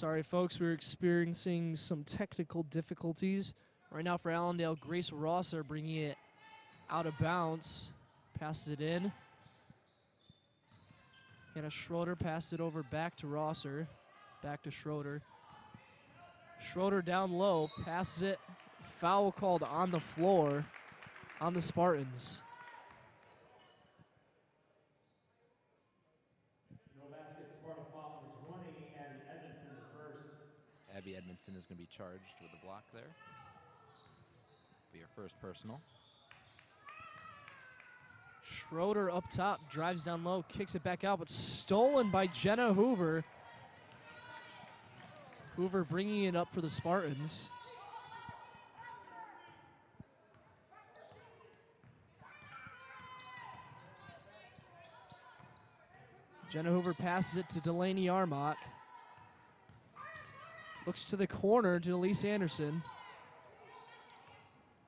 Sorry, folks, we're experiencing some technical difficulties. Right now for Allendale, Grace Rosser bringing it out of bounds. Passes it in. Hannah Schroeder passed it over back to Rosser. Back to Schroeder. Schroeder down low, passes it. Foul called on the floor on the Spartans. No basket, Sparta foul number 20, Abby Edmondson, the first. Abby Edmondson is going to be charged with a block there. Be her first personal. Schroeder up top, drives down low, kicks it back out, but stolen by Jenna Hoover. Hoover bringing it up for the Spartans. Jenna Hoover passes it to Delaney Armock. Looks to the corner to Elise Anderson.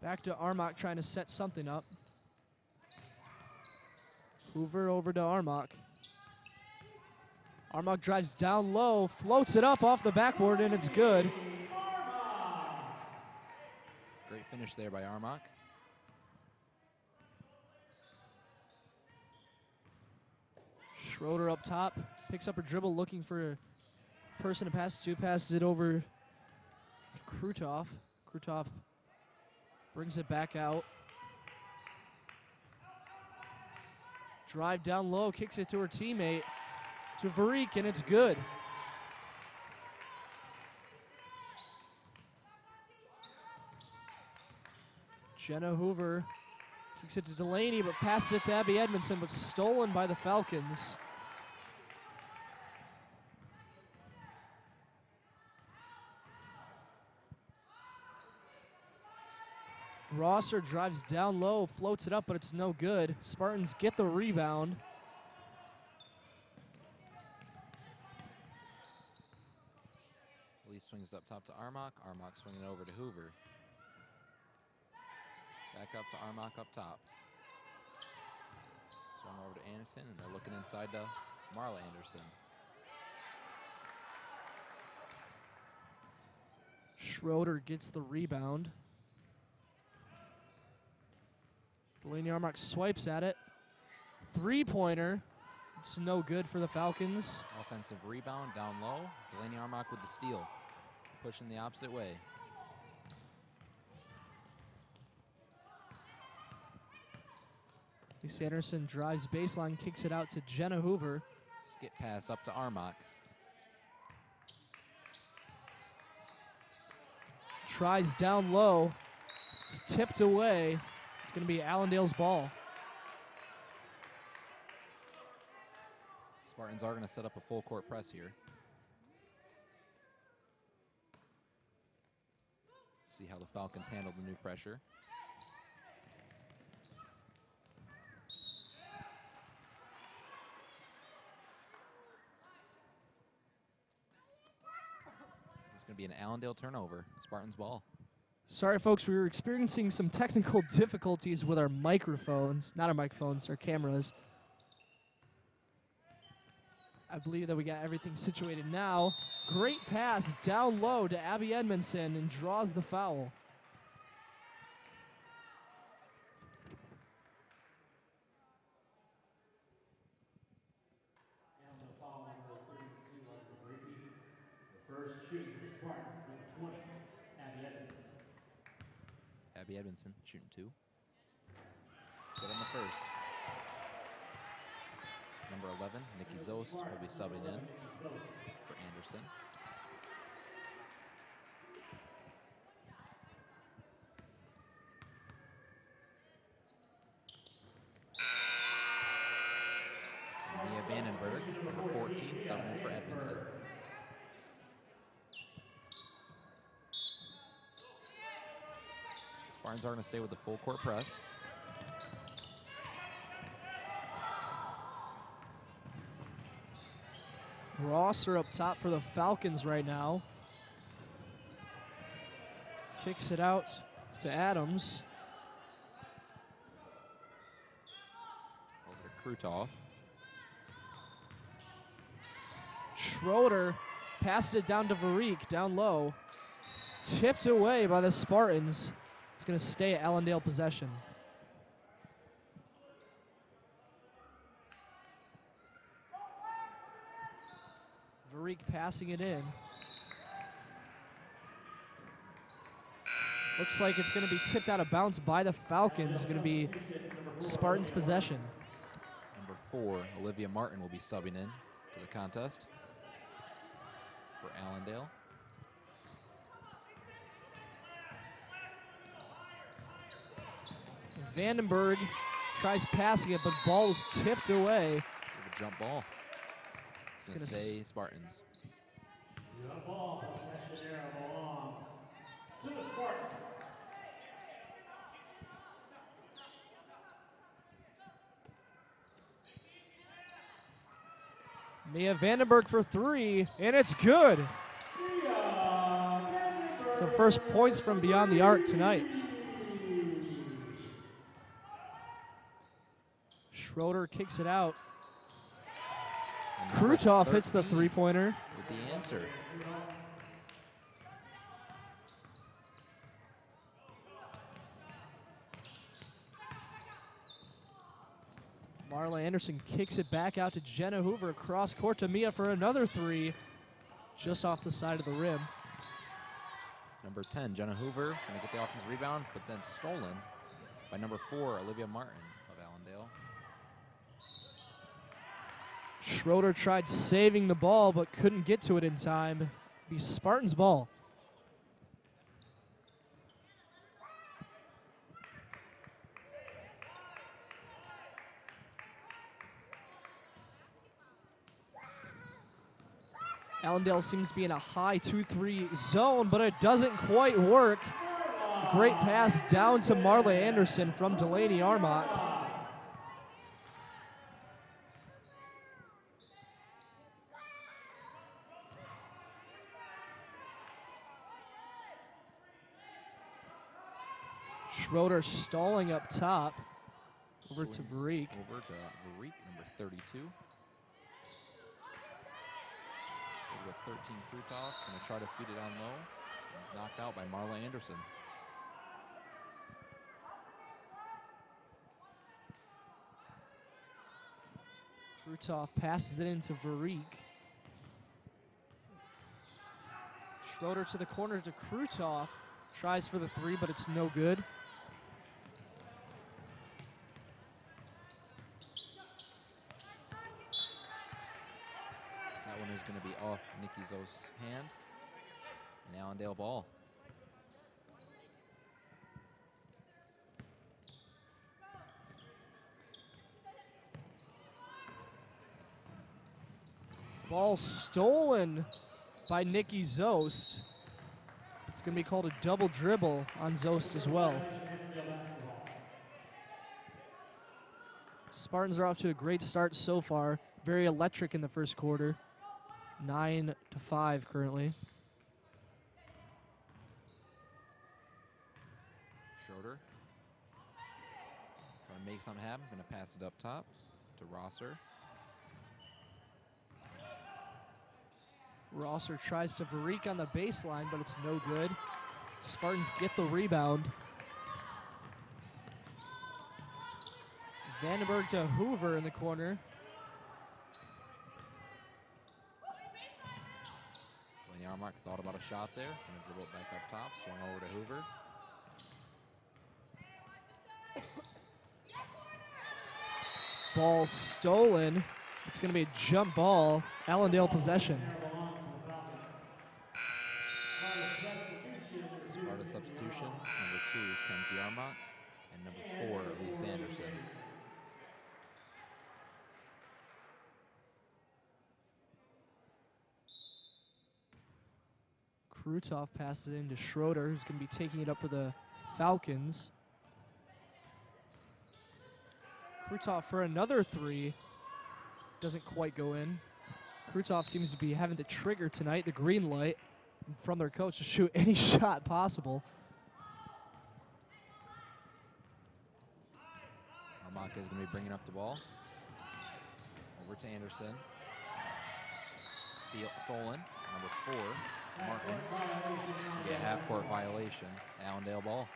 Back to Armock trying to set something up. Hoover over to Armock. Armock drives down low, floats it up off the backboard, and it's good. Great finish there by Armock. Schroeder up top, picks up her dribble, looking for a person to pass to, passes it over to Krutoff. Krutoff brings it back out. Drive down low, kicks it to her teammate, to Varik, and it's good. Jenna Hoover kicks it to Delaney, but passes it to Abby Edmondson, but stolen by the Falcons. Rosser drives down low, floats it up, but it's no good. Spartans get the rebound. Lee swings up top to Armock. Armock swinging over to Hoover. Back up to Armock up top. Swung over to Anderson, and they're looking inside to Marla Anderson. Schroeder gets the rebound. Delaney Armock swipes at it. Three-pointer. It's no good for the Falcons. Offensive rebound down low. Delaney Armock with the steal. Pushing the opposite way. Elise Anderson drives baseline, kicks it out to Jenna Hoover. Skip pass up to Armock. Tries down low. It's tipped away. It's going to be Allendale's ball. Spartans are going to set up a full court press here. See how the Falcons handle the new pressure. It's going to be an Allendale turnover. Spartans ball. Sorry, folks, we were experiencing some technical difficulties with our microphones. Not our microphones, our cameras. I believe that we got everything situated now. Great pass down low to Abby Edmondson and draws the foul. Allendale foul number 32 on Gabricki. The first shooting for the Spartans, number 20, Abby Edmondson. Abby Edmondson shooting two. Good on the first. Number 11, Nikki Zost, will be subbing in for Anderson. Mia Vandenberg, number 14, subbing in for Edmondson. Spartans are going to stay with the full court press. Rosser up top for the Falcons right now. Kicks it out to Adams. Over to Krutoff. Schroeder passes it down to Varik, down low. Tipped away by the Spartans. It's going to stay at Allendale possession. Varik passing it in. Looks like it's going to be tipped out of bounds by the Falcons. It's going to be Spartans possession. Number 4, Olivia Martin, will be subbing in to the contest for Allendale. Vandenberg tries passing it, but ball is tipped away. With a jump ball. It's going to stay Spartans. Jump ball, possession arrow belongs to the Spartans. Mia Vandenberg for 3, and it's good. The first points from beyond the arc tonight. Schroeder kicks it out. Krutov hits the 3-pointer. With the answer. Marla Anderson kicks it back out to Jenna Hoover. Cross court to Mia for another 3. Just off the side of the rim. Number 10, Jenna Hoover, going to get the offensive rebound, but then stolen by number 4, Olivia Martin of Allendale. Schroeder tried saving the ball, but couldn't get to it in time. It'll be Spartans ball. Allendale seems to be in a high 2-3 zone, but it doesn't quite work. Great pass down to Marla Anderson from Delaney Armach. Schroeder stalling up top. Over to Varik. Over to Varik, number 32. With 13 Krutov, going to try to feed it on low. Knocked out by Marla Anderson. Krutov passes it into Varik. Schroeder to the corner to Krutov. Tries for the 3, but it's no good. That one is going to be off Nikki Zost's hand. An Allendale ball. Ball stolen by Nikki Zost. It's going to be called a double dribble on Zost as well. Spartans are off to a great start so far. Very electric in the first quarter. 9-5 currently. Schroeder. Trying to make something happen. Going to pass it up top to Rosser. Rosser tries to Varik on the baseline, but it's no good. Spartans get the rebound. Vandenberg to Hoover in the corner. Delaney Armach thought about a shot there. Going to dribble it back up top. Swung over to Hoover. Ball stolen. It's going to be a jump ball. Allendale possession. Sparta substitution. Number 2, Kenzie Armach. And number 4, Elise Anderson. Krutov passes it into Schroeder, who's going to be taking it up for the Falcons. Krutov for another 3. Doesn't quite go in. Krutov seems to be having the trigger tonight, the green light from their coach to shoot any shot possible. Armach is going to be bringing up the ball. Over to Anderson. Stolen. Number 4, Martin. Half-court violation, It's going to be a Allendale half-court basketball. violation. Allendale ball.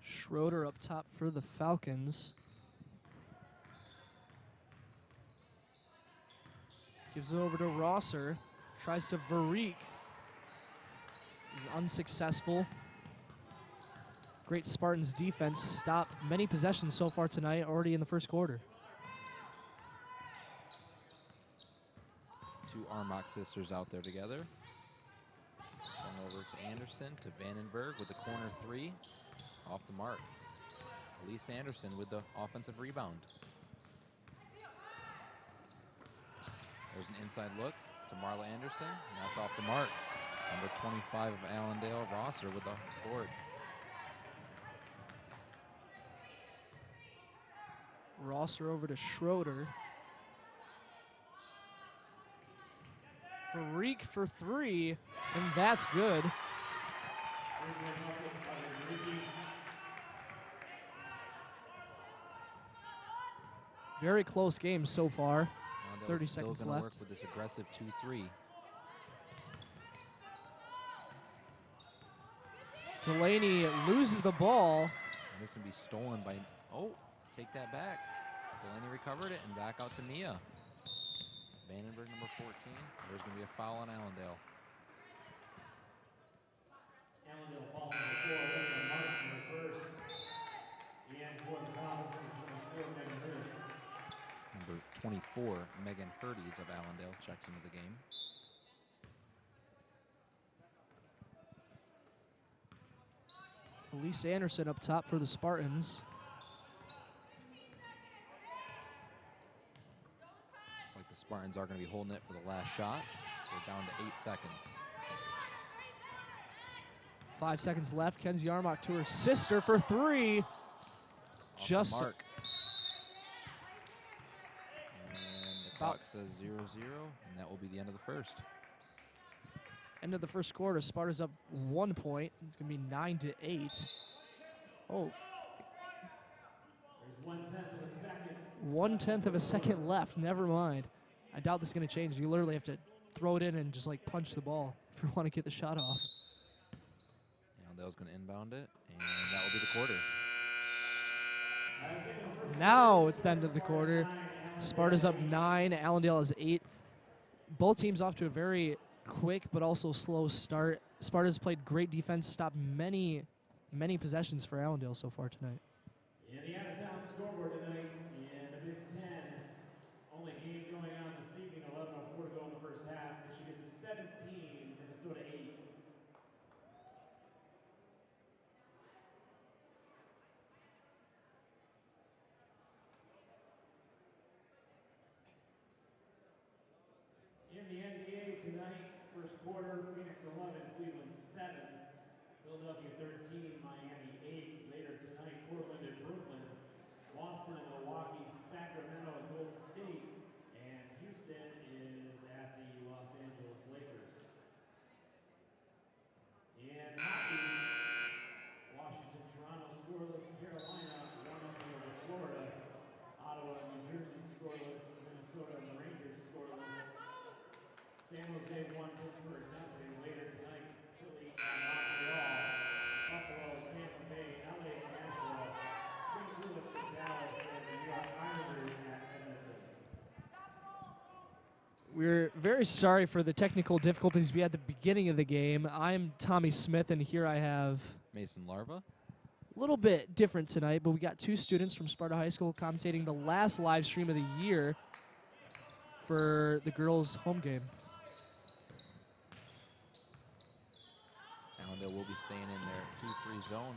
Schroeder up top for the Falcons. Gives it over to Rosser. Tries to Varric. He's unsuccessful. Great Spartans defense. Stopped many possessions so far tonight, already in the first quarter. 2 Armach sisters out there together. Swung over to Anderson, to Vandenberg with the corner 3. Off the mark. Elise Anderson with the offensive rebound. There's an inside look to Marla Anderson, and that's off the mark. Number 25 of Allendale, Rosser with the board. Rosser over to Schroeder. Varric for 3, and that's good. Very close game so far. Allendale 30 is still seconds gonna left. work with this aggressive 2-3. Delaney loses the ball. And this can be stolen by, oh, take that back. Delaney recovered it and back out to Mia. Vandenberg, number 14. There's going to be a foul on Allendale. Allendale falls number 4, Olivia Martin, her first. And for the Falcons, number 24, Megan Hurst. Number 24, Megan Hurdes of Allendale checks into the game. Elise Anderson up top for the Spartans. Looks like the Spartans are going to be holding it for the last shot. So we're down to 8 seconds. 5 seconds left. Kenzie Armach to her sister for 3. Off Just the mark. And the clock says 0-0, and that will be the end of the first. end of the first quarter. Sparta's up 1 point. It's going to be 9-8. Oh. There's 1/10 of a second. 1/10 of a second left. Never mind. I doubt this is going to change. You literally have to throw it in and just like punch the ball if you want to get the shot off. Allendale's going to inbound it, and that will be the quarter. Now it's the end of the quarter. Sparta's up 9. Allendale is 8. Both teams off to a very quick but also slow start. Sparta's played great defense, stopped many possessions for Allendale so far tonight. In the out-of-town scoreboard tonight in the Big Ten, only game going on this evening, 11:04 to go in the first half. Michigan 17, Minnesota 8. In the NBA tonight, first quarter, Phoenix 11, Cleveland 7, Philadelphia 13, Miami 8. Later tonight, Portland and Brooklyn, Boston and Milwaukee, Sacramento and Golden State, and Houston is at the Los Angeles Lakers. In hockey, Washington, Toronto scoreless, Carolina 1-0 over Florida, Ottawa, New Jersey scoreless, Minnesota and the Rangers scoreless, San Jose 1, Pittsburgh 0. Later tonight, Philly and Montreal, Buffalo, Tampa Bay, LA and Nashville, St. Louis and Dallas, and the New York Islanders at Edmonton. We're very sorry for the technical difficulties we had at the beginning of the game. I'm Tommy Smith, and here I have Mason Larva. a little bit different tonight, but we got 2 students from Sparta High School commentating the last live stream of the year for the girls' home game. Allendale will be staying in their 2-3 zone.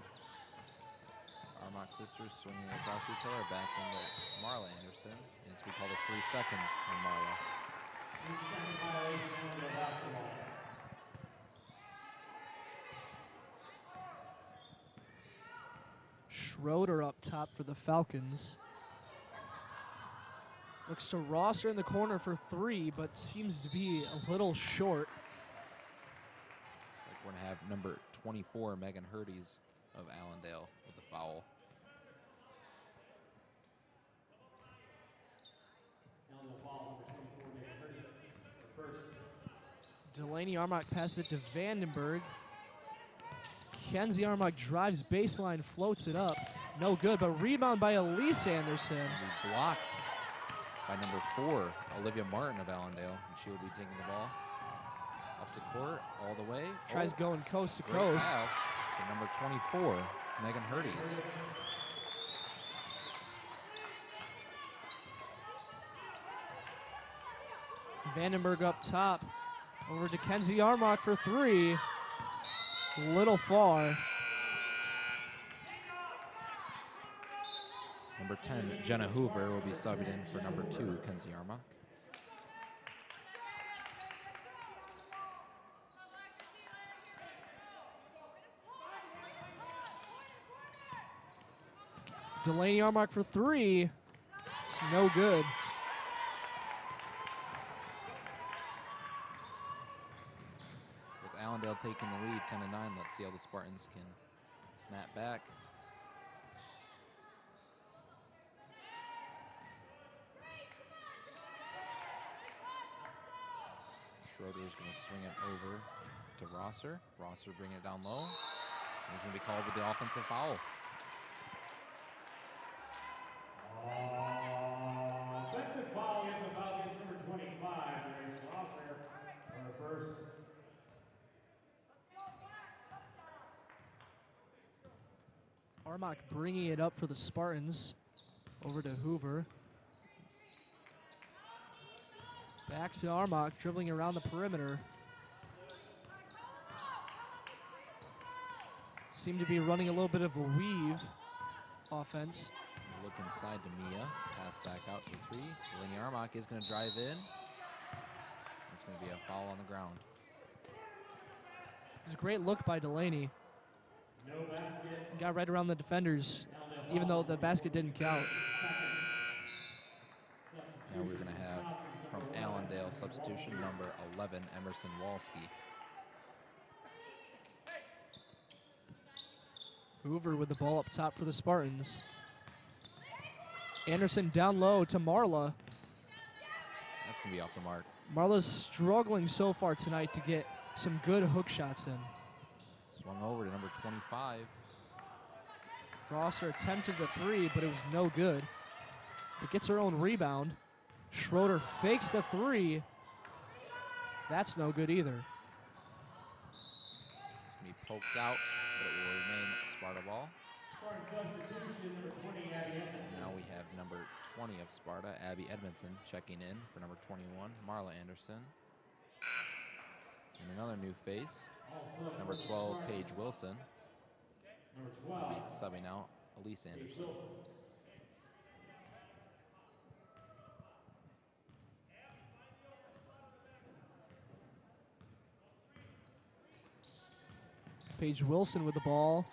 Armach sisters swinging across each other, back into Marla Anderson. And it's going to be called a 3 seconds on Marla. Second violation, Allendale basketball. Schroeder up top for the Falcons. Looks to Rosser in the corner for 3, but seems to be a little short. Looks like we're going to have number 24, Megan Hurdes, of Allendale with the foul. Allendale foul, number 24, Megan Curtis, her first. Delaney Armock passes it to Vandenberg. Kenzie Armock drives baseline, floats it up. No good, but rebound by Elise Anderson. And be blocked by number 4, Olivia Martin of Allendale. And she will be taking the ball up to court all the way. Tries going coast to Great coast. pass to number 24, Megan Hurties. Vandenberg up top. Over to Kenzie Armock for 3. Little far. Number 10, Jenna Hoover, will be subbed in for number 2, Kenzie Armock. Delaney Armock for 3. It's no good. With Allendale taking the lead 10-9, let's see how the Spartans can snap back. Schroeder is going to swing it over to Rosser. Rosser bringing it down low. And he's going to be called with the offensive foul. Offensive foul against the Falcons, number 25, Grace Rosser, her first. Armock bringing it up for the Spartans. Over to Hoover. Back to Armock, dribbling around the perimeter. Seem to be running a little bit of a weave offense. Look inside to Mia. Pass back out to 3. Delaney Armock is going to drive in. It's going to be a foul on the ground. It was a great look by Delaney. No basket. Got right around the defenders, even though the basket didn't count. Now we're going to have, from Allendale, substitution number 11, Emerson Walski. Hoover with the ball up top for the Spartans. Anderson down low to Marla. That's going to be off the mark. Marla's struggling so far tonight to get some good hook shots in. Swung over to number 25. Rosser attempted the 3, but it was no good. It gets her own rebound. Schroeder fakes the 3. That's no good either. It's going to be poked out, but it will remain Sparta ball. Spartan substitution, number 20, Abby Edmondson. Now we have number 20 of Sparta, Abby Edmondson, checking in for number 21, Marla Anderson. And another new face, Also number 12, Paige Wilson. Number Will 12, be subbing out Elise Anderson. Paige Wilson with the ball.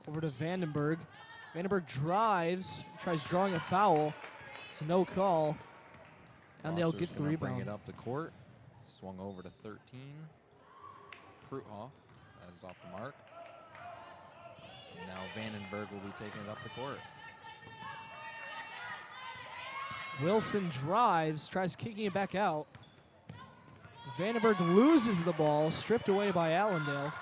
Over to Vandenberg. Vandenberg drives, tries drawing a foul. So no call. Allendale Rosser's gets the gonna rebound. Bring it up the court. Swung over to 13. Kruthoff, that is off the mark. And now Vandenberg will be taking it up the court. Wilson drives, tries kicking it back out. Vandenberg loses the ball, stripped away by Allendale.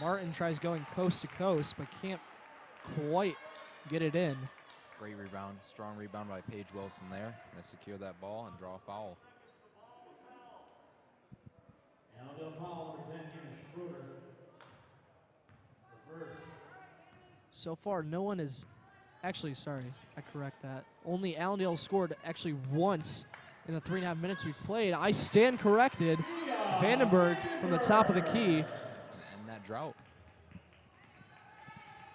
Martin tries going coast to coast, but can't quite get it in. Great rebound, strong rebound by Paige Wilson there. Gonna secure that ball and draw a foul. Allendale foul, number 10, Anna Schroeder. The first. So far, no one is actually, sorry, I correct that. Only Allendale scored actually once in the 3.5 minutes we've played. I stand corrected. Vandenberg from the top of the key. It's gonna end that drought.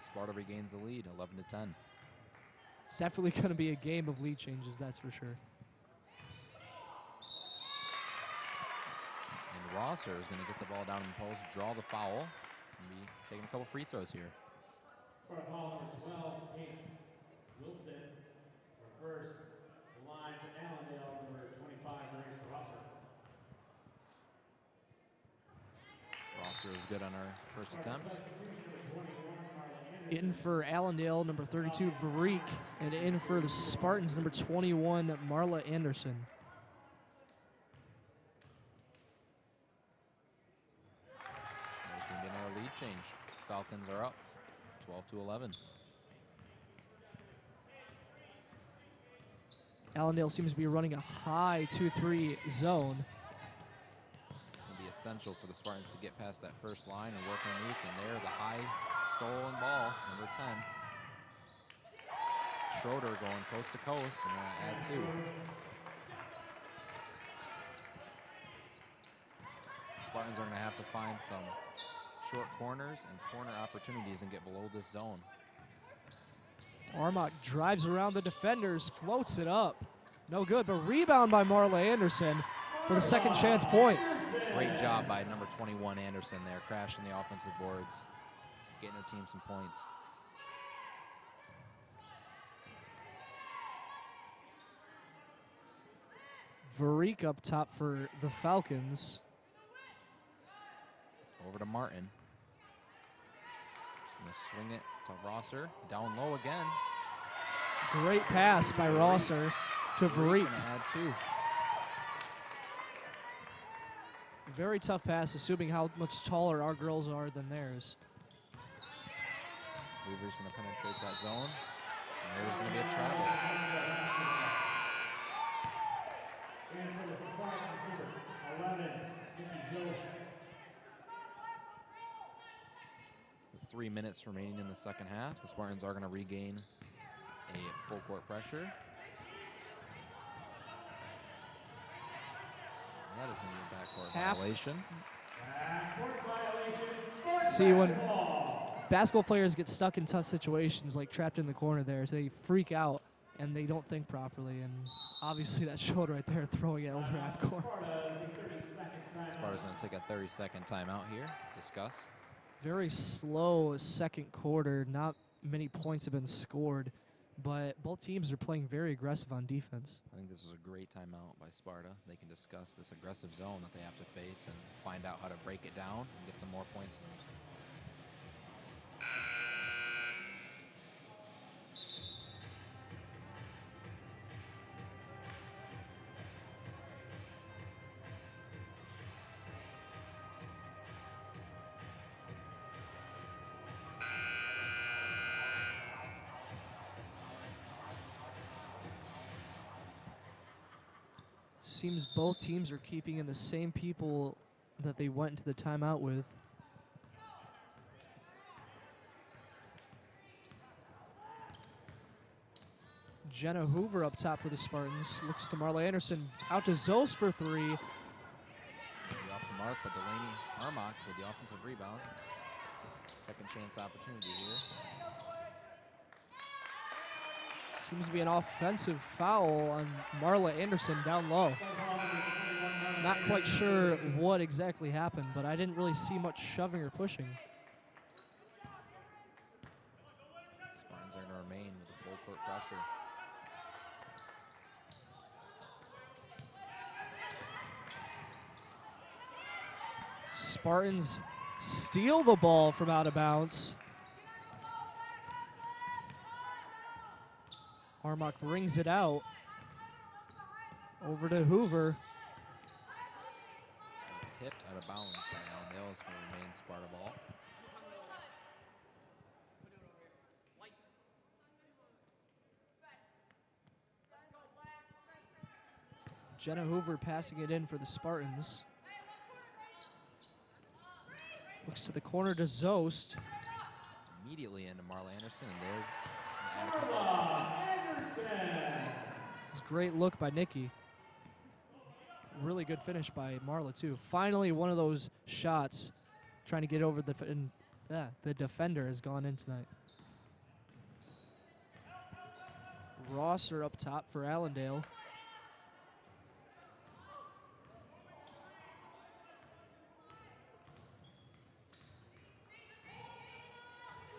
Sparta regains the lead, 11-10. It's definitely going to be a game of lead changes, that's for sure. And Rosser is going to get the ball down in the post, draw the foul, and be taking a couple free throws here. Sparta foul, number 12, Paige Wilson. Her first. The line for Allendale, number 25, Grace Rosser. Rosser is good on our first attempt. In for Allendale, number 32, Varik. And in for the Spartans, number 21, Marla Anderson. There's going to be another lead change. Falcons are up 12-11. Allendale seems to be running a high 2-3 zone. It'll be essential for the Spartans to get past that first line and work underneath. And there, the high stolen ball, number 10. Schroeder going coast to coast and going to add 2. Spartans are going to have to find some short corners and corner opportunities and get below this zone. Armach drives around the defenders, floats it up. No good, but rebound by Marla Anderson for the second chance point. Great job by number 21 Anderson there, crashing the offensive boards, getting her team some points. Varik up top for the Falcons. Over to Martin. Gonna swing it to Rosser, down low again. Great pass by Rosser to Varik. Gonna add 2. Very tough pass, assuming how much taller our girls are than theirs. Hoover's gonna penetrate that zone, and there's gonna be a travel. And for the Spartans, number 11, Nikki Zost. With 3 minutes remaining in the second half, the Spartans are gonna regain a full court pressure. That is going to be a backcourt violation. Backcourt violation. See, when basketball players get stuck in tough situations, like trapped in the corner there, so they freak out and they don't think properly. And obviously that showed right there, throwing it over half court. Sparta's going to take a 30-second timeout here. Discuss. Very slow second quarter. Not many points have been scored, but both teams are playing very aggressive on defense. I think this is a great timeout by Sparta. They can discuss this aggressive zone that they have to face and find out how to break it down and get some more points for themselves. Seems both teams are keeping in the same people that they went into the timeout with. Jenna Hoover up top for the Spartans. Looks to Marla Anderson. Out to Zos for 3. Maybe off the mark, but Delaney Armach with the offensive rebound. Second chance opportunity here. Seems to be an offensive foul on Marla Anderson down low. Not quite sure what exactly happened, but I didn't really see much shoving or pushing. Spartans are going to remain with the full court pressure. Spartans steal the ball from out of bounds. Armach rings it out. Over to Hoover. Tipped out of bounds by Allendale. It's going to remain Sparta ball. Jenna Hoover passing it in for the Spartans. Looks to the corner to Zost. Immediately into Marla Anderson, and there. It's a great look by Nikki. Really good finish by Marla too. Finally, one of those shots trying to get over the defender has gone in tonight. Rosser up top for Allendale.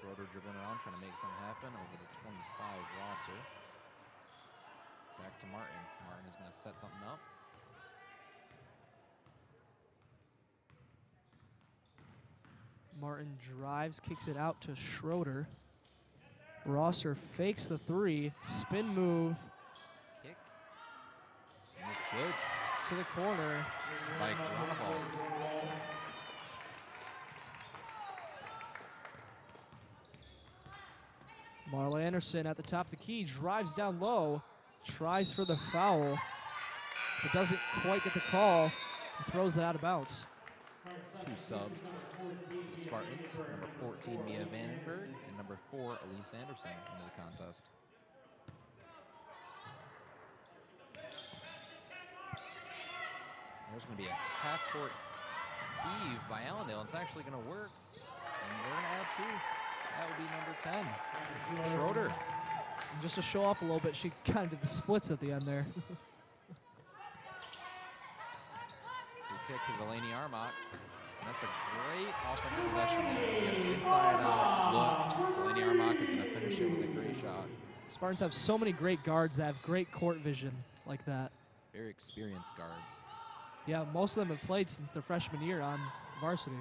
Schroeder dribbling around, trying to make something happen over the 25 Rosser. Back to Martin. Martin is going to set something up. Martin drives, kicks it out to Schroeder. Rosser fakes the three, spin move Kick. And it's good to the corner. by Granoval. Marla Anderson at the top of the key, drives down low, tries for the foul, but doesn't quite get the call, and throws it out of bounds. 2 subs. The Spartans, number 14, Mia Vandenberg, and number 4, Elise Anderson, into the contest. There's going to be a half-court heave by Allendale. It's actually going to work, and they're going to add 2. That would be number 10, Schroeder. And just to show off a little bit, she kind of did the splits at the end there. Free kick to Delaney Armott. And that's a great offensive possession. Inside look. Delaney Armott is going to finish it with a great shot. Spartans have so many great guards that have great court vision like that. Very experienced guards. Yeah, most of them have played since their freshman year on varsity.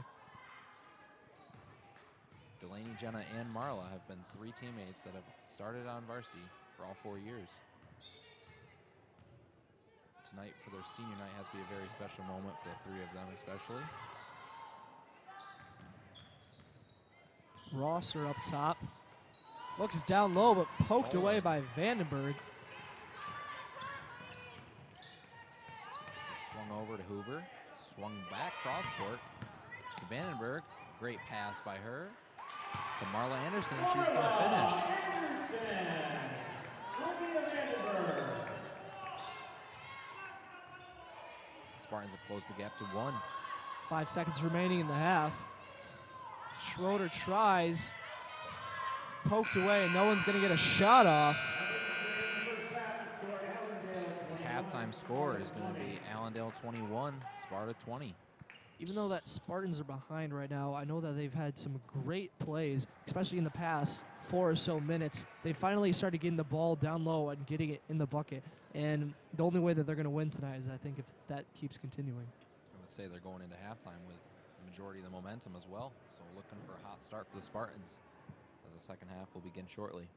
Delaney, Jenna, and Marla have been 3 teammates that have started on varsity for all 4 years. Tonight for their senior night has to be a very special moment for the 3 of them especially. Rosser up top. Looks down low, but poked away by Vandenberg. Swung over to Hoover. Swung back cross court to Vandenberg. Great pass by her to Marla Anderson. She's going to finish. The Spartans have closed the gap to 1. 5 seconds remaining in the half. Schroeder tries, poked away, and no one's going to get a shot off. Halftime score is going to be Allendale 21, Sparta 20. Even though that Spartans are behind right now, I know that they've had some great plays, especially in the past 4 or so minutes. They finally started getting the ball down low and getting it in the bucket. And the only way that they're going to win tonight is, I think, if that keeps continuing. I would say they're going into halftime with the majority of the momentum as well. So looking for a hot start for the Spartans as the second half will begin shortly.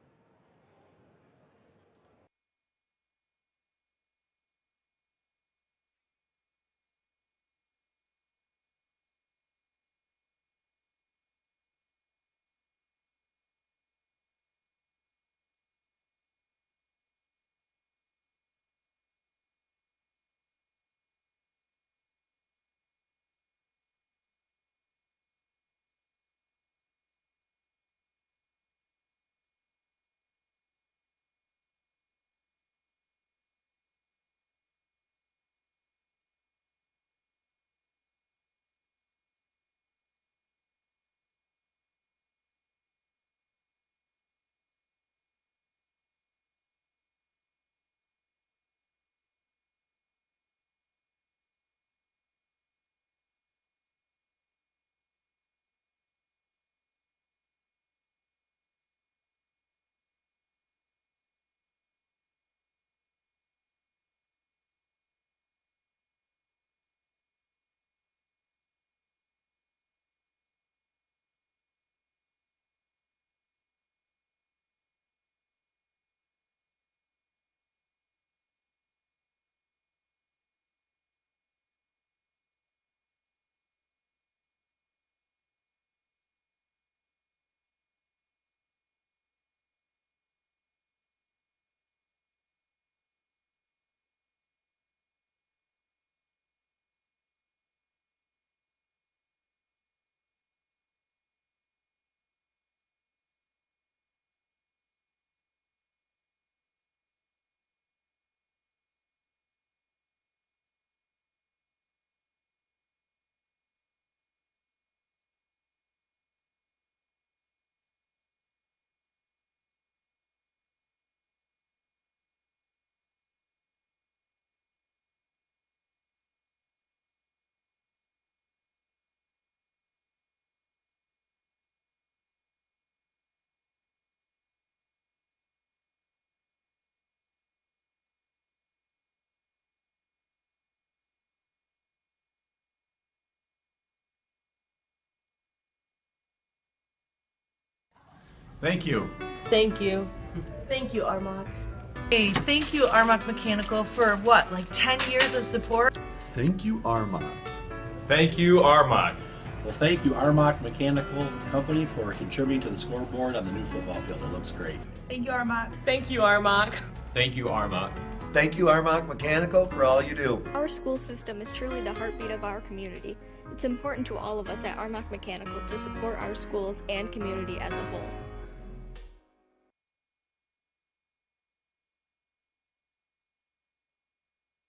Thank you. Thank you. Thank you, Armagh. Hey, thank you, Armagh Mechanical, for what, like 10 years of support? Thank you, Armagh. Thank you, Armagh. Well, thank you, Armagh Mechanical Company, for contributing to the scoreboard on the new football field. It looks great. Thank you, Armagh. Thank you, Armagh. Thank you, Armagh. Thank you, Armagh Mechanical, for all you do. Our school system is truly the heartbeat of our community. It's important to all of us at Armagh Mechanical to support our schools and community as a whole.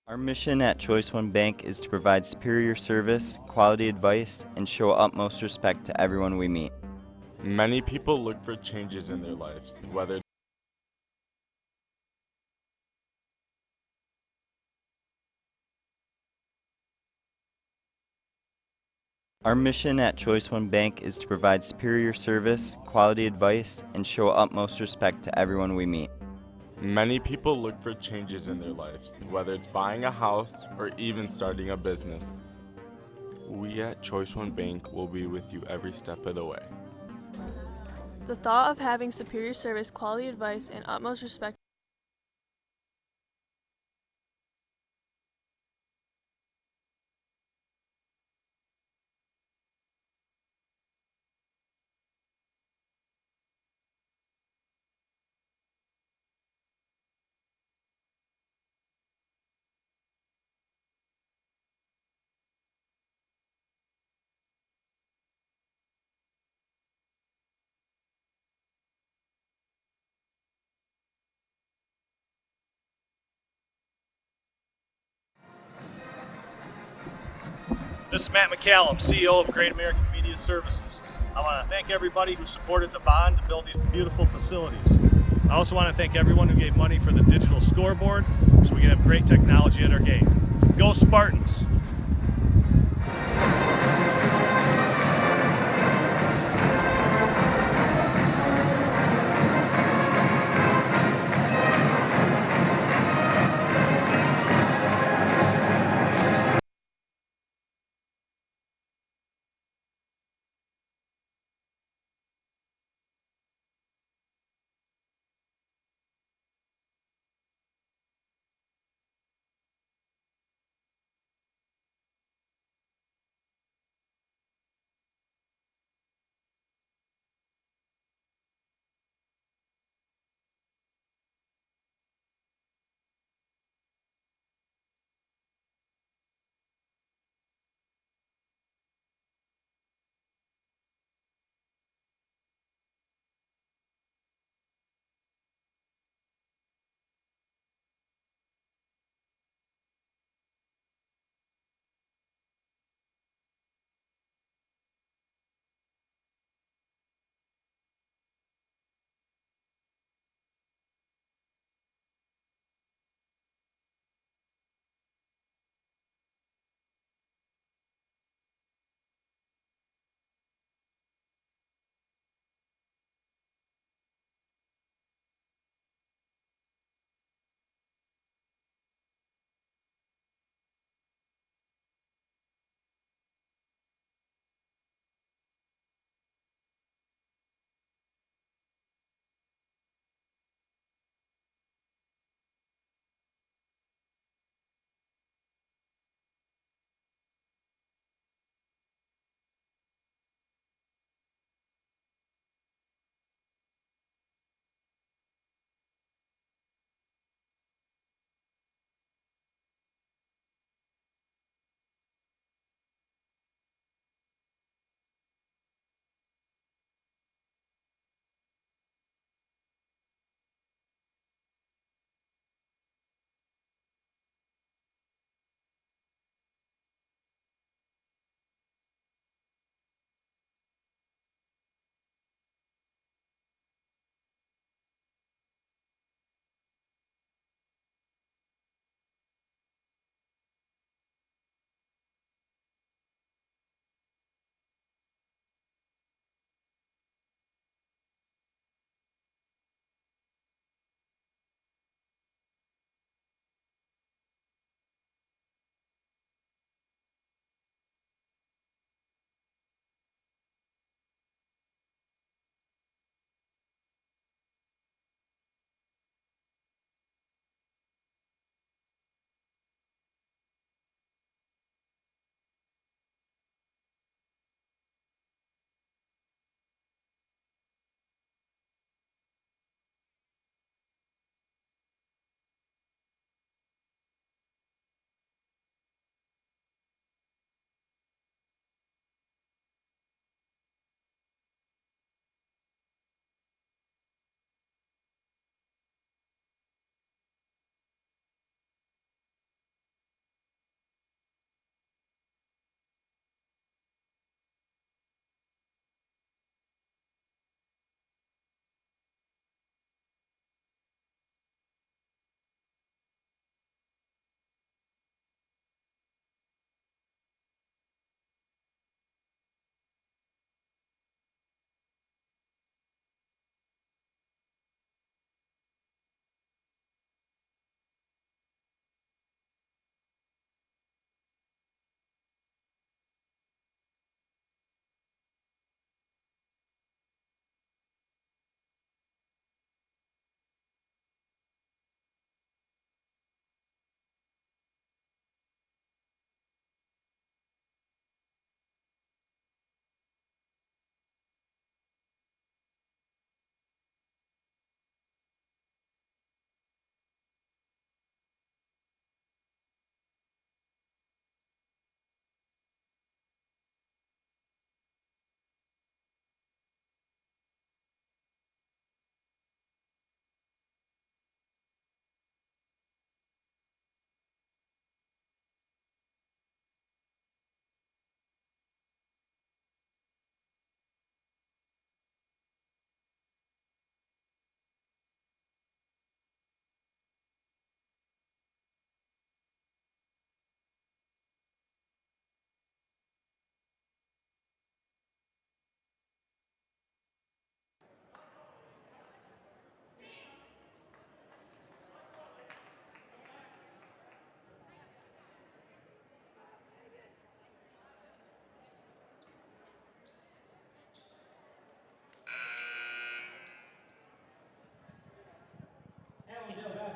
Our mission at Choice One Bank is to provide superior service, quality advice, and show utmost respect to everyone we meet. Many people look for changes in their lives, whether Our mission at Choice One Bank is to provide superior service, quality advice, and show utmost respect to everyone we meet. many people look for changes in their lives, whether it's buying a house or even starting a business. We at Choice One Bank will be with you every step of the way. The thought of having superior service, quality advice, and utmost respect This is Matt McCallum, CEO of Great American Media Services. I want to thank everybody who supported the bond to build these beautiful facilities. I also want to thank everyone who gave money for the digital scoreboard so we can have great technology at our game. Go Spartans!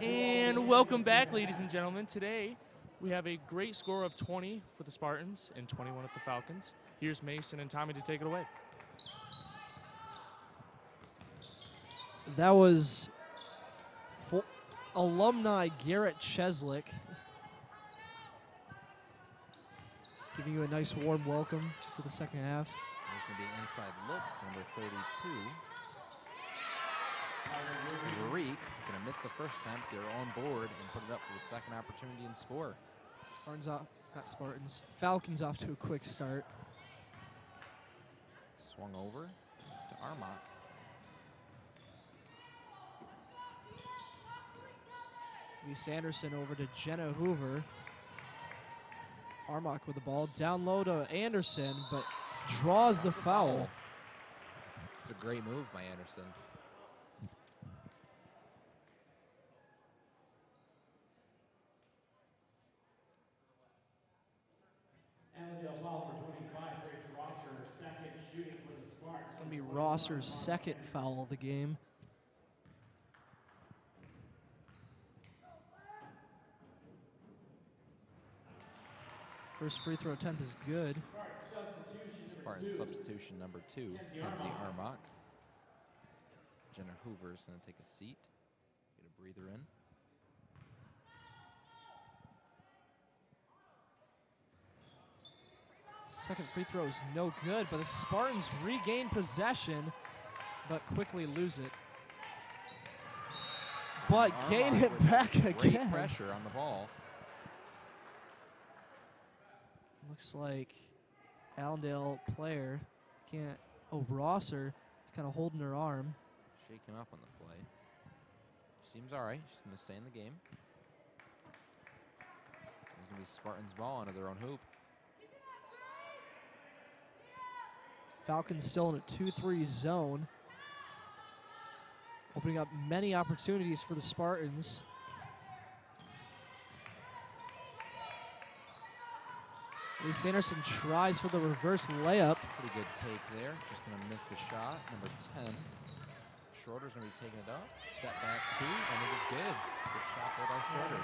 And welcome back, ladies and gentlemen. Today, we have a great score of 20 for the Spartans and 21 at the Falcons. Here's Mason and Tommy to take it away. That was alumni Garrett Cheslick giving you a nice warm welcome to the second half. There's going to be an inside look to number 32. Reek going to miss the first attempt. They're on board and put it up for the second opportunity and score. Falcons off to a quick start. Swung over to Armok. Lee Anderson over to Jenna Hoover. Armok with the ball. Down low to Anderson, but draws the foul. It's a great move by Anderson. Allendale foul number 25 creates Rosser second shooting for the Sparks. It's going to be Rosser's second foul of the game. First free throw attempt is good. Spartan substitution number 2, Kenzie Armok. Jenna Hoover is going to take a seat, get a breather in. Second free throw is no good, but the Spartans regain possession, but quickly lose it. But gain it back again. Great pressure on the ball. Looks like Allendale player can't. Oh, Rosser is kind of holding her arm. Shaking up on the play. Seems all right. She's going to stay in the game. It's going to be Spartans ball under their own hoop. Falcons still in a 2-3 zone, opening up many opportunities for the Spartans. Lee Anderson tries for the reverse layup. Pretty good take there. Just going to miss the shot. Number 10. Schroeder's going to be taking it up. Step back 2, and it is good. Good shot there by Schroeder.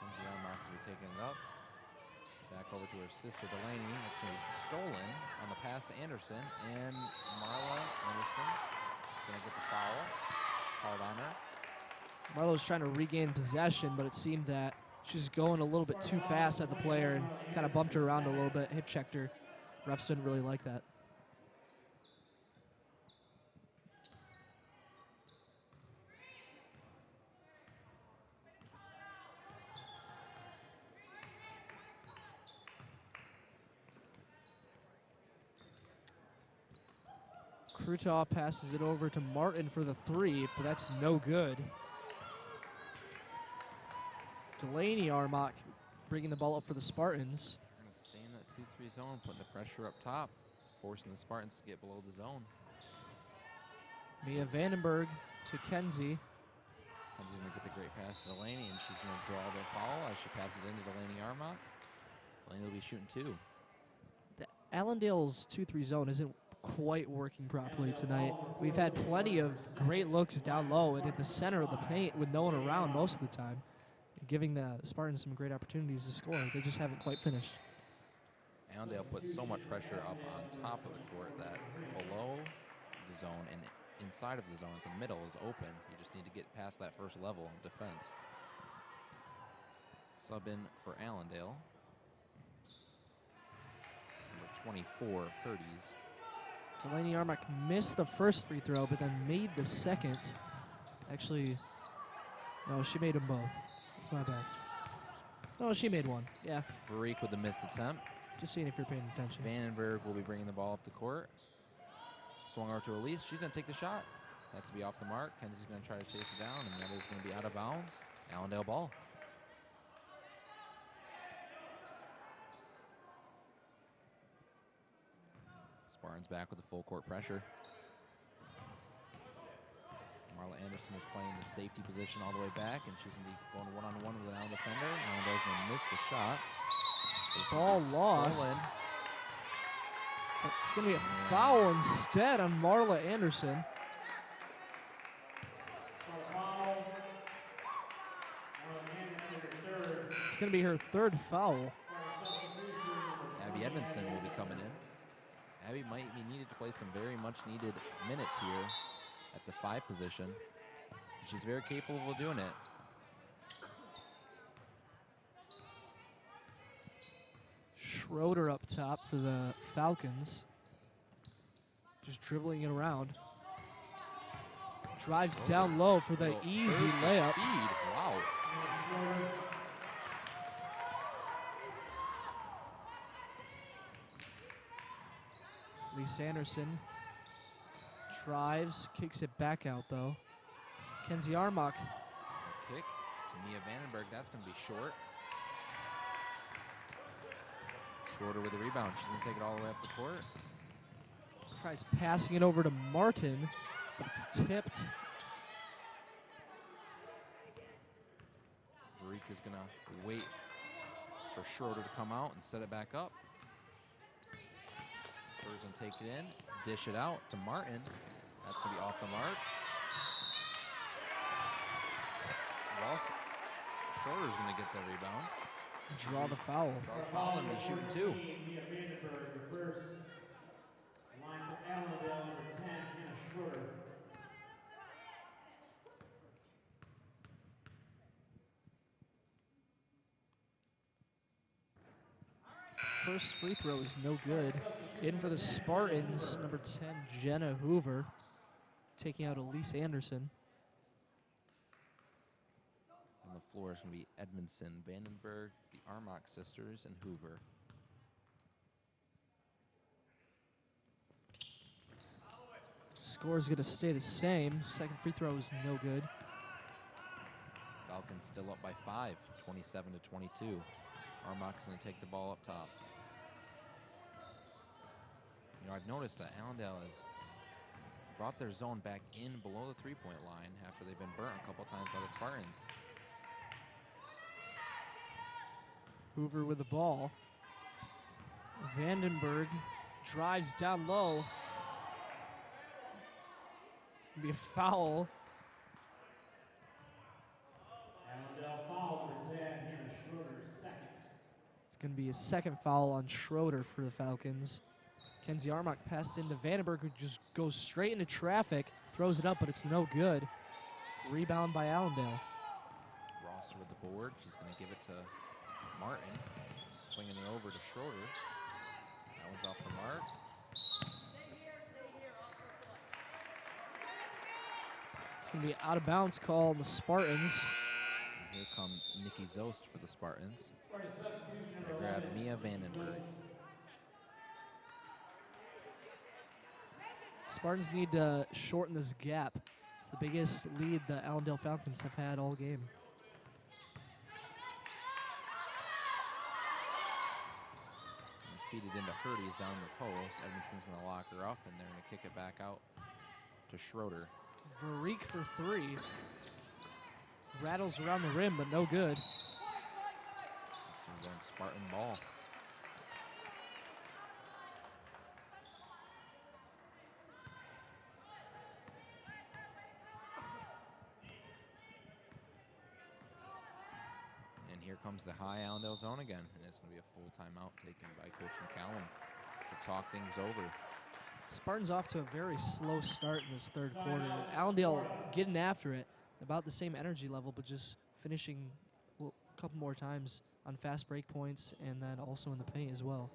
Kenzie Armok will be taking it up. Back over to her sister Delaney. That's going to be stolen on the pass to Anderson. And Marla Anderson is going to get the foul called on her. Marlowe's trying to regain possession, but it seemed that she's going a little bit too fast at the player and kind of bumped her around a little bit, hip checked her. Refs didn't really like that. Krutaw passes it over to Martin for the 3, but that's no good. Delaney Armok bringing the ball up for the Spartans. Going to stay in that 2-3 zone, putting the pressure up top, forcing the Spartans to get below the zone. Mia Vandenberg to Kenzie. Kenzie's going to get the great pass to Delaney, and she's going to draw the foul as she passes it into Delaney Armok. Delaney will be shooting 2. The Allendale's 2-3 zone isn't quite working properly tonight. We've had plenty of great looks down low and in the center of the paint with no one around most of the time, giving the Spartans some great opportunities to score. They just haven't quite finished. Allendale puts so much pressure up on top of the court that below the zone and inside of the zone at the middle is open. You just need to get past that first level of defense. Sub in for Allendale. Number 24, Purdy's. Delaney Armok missed the first free throw, but then made the second. Actually, no, she made them both. That's my bad. No, she made one. Yeah. Barik with the missed attempt. Just seeing if you're paying attention. Vandenberg will be bringing the ball up the court. Swung over to Elise. She's going to take the shot. Has to be off the mark. Kenzie's going to try to chase it down, and that is going to be out of bounds. Allendale ball. Spartans back with the full court pressure. Marla Anderson is playing the safety position all the way back, and she's going to be going one-on-one with an Allen defender. Allendale's going to miss the shot. Ball lost. But it's going to be a foul instead on Marla Anderson. It's going to be her third foul. Abby Edmondson will be coming in. Abby might be needed to play some very much needed minutes here at the 5 position. She's very capable of doing it. Schroeder up top for the Falcons. Just dribbling it around. Drives down low for the easy layup. Speed. Wow. Lise Anderson drives, kicks it back out though. Kenzie Armock. Kick to Mia Vandenberg. That's going to be short. Schroeder with the rebound. She's going to take it all the way up the court. Tries passing it over to Martin, but it's tipped. Varric is going to wait for Schroeder to come out and set it back up. Schroeder's going to take it in, dish it out to Martin. That's going to be off the mark. Schroeder's going to get the rebound. Draw the foul. Draw the foul and be shooting 2. Mia Vandenberg, your first. Line for Allendale, number 10, Hannah Schroeder. First free throw is no good. In for the Spartans, number 10, Jenna Hoover, taking out Elise Anderson. On the floor is going to be Edmondson, Vandenberg, the Armock sisters, and Hoover. Score is going to stay the same. Second free throw is no good. Falcons still up by 5, 27 to 22. Armock's going to take the ball up top. You know, I've noticed that Allendale has brought their zone back in below the three-point line after they've been burnt a couple times by the Spartans. Hoover with the ball. Vandenberg drives down low. Be a foul. Allendale foul, number 10, Hannah Schroeder, second. It's going to be a second foul on Schroeder for the Falcons. Kenzie Armock passed into Vandenberg, who just goes straight into traffic, throws it up, but it's no good. Rebound by Allendale. Rosser with the board. She's going to give it to Martin. Swinging it over to Schroeder. That one's off the mark. It's going to be an out-of-bounds call on the Spartans. And here comes Nikki Zost for the Spartans. They grab Mia Vandenberg. Spartans need to shorten this gap. It's the biggest lead the Allendale Falcons have had all game. And feed it into Hurdy's down the post. Edmondson's going to lock her up, and they're going to kick it back out to Schroeder. Varric for 3. Rattles around the rim, but no good. It's going to go in Spartan ball. And here comes the high Allendale zone again, and it's going to be a full timeout taken by Coach McCallum to talk things over. Spartans off to a very slow start in this third quarter. Allendale getting after it, about the same energy level, but just finishing a couple more times on fast break points and then also in the paint as well.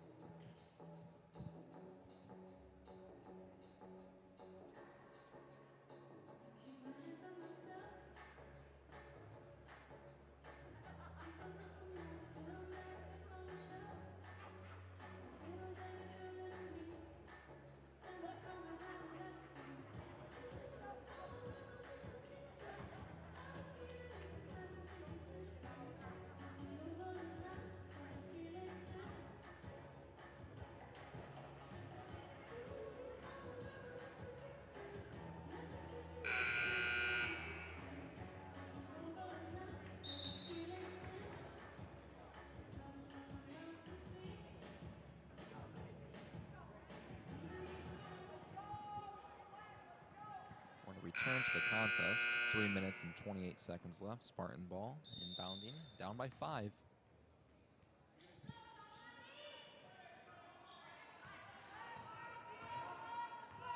return to the contest. 3 minutes and 28 seconds left. Spartan ball inbounding, down by 5.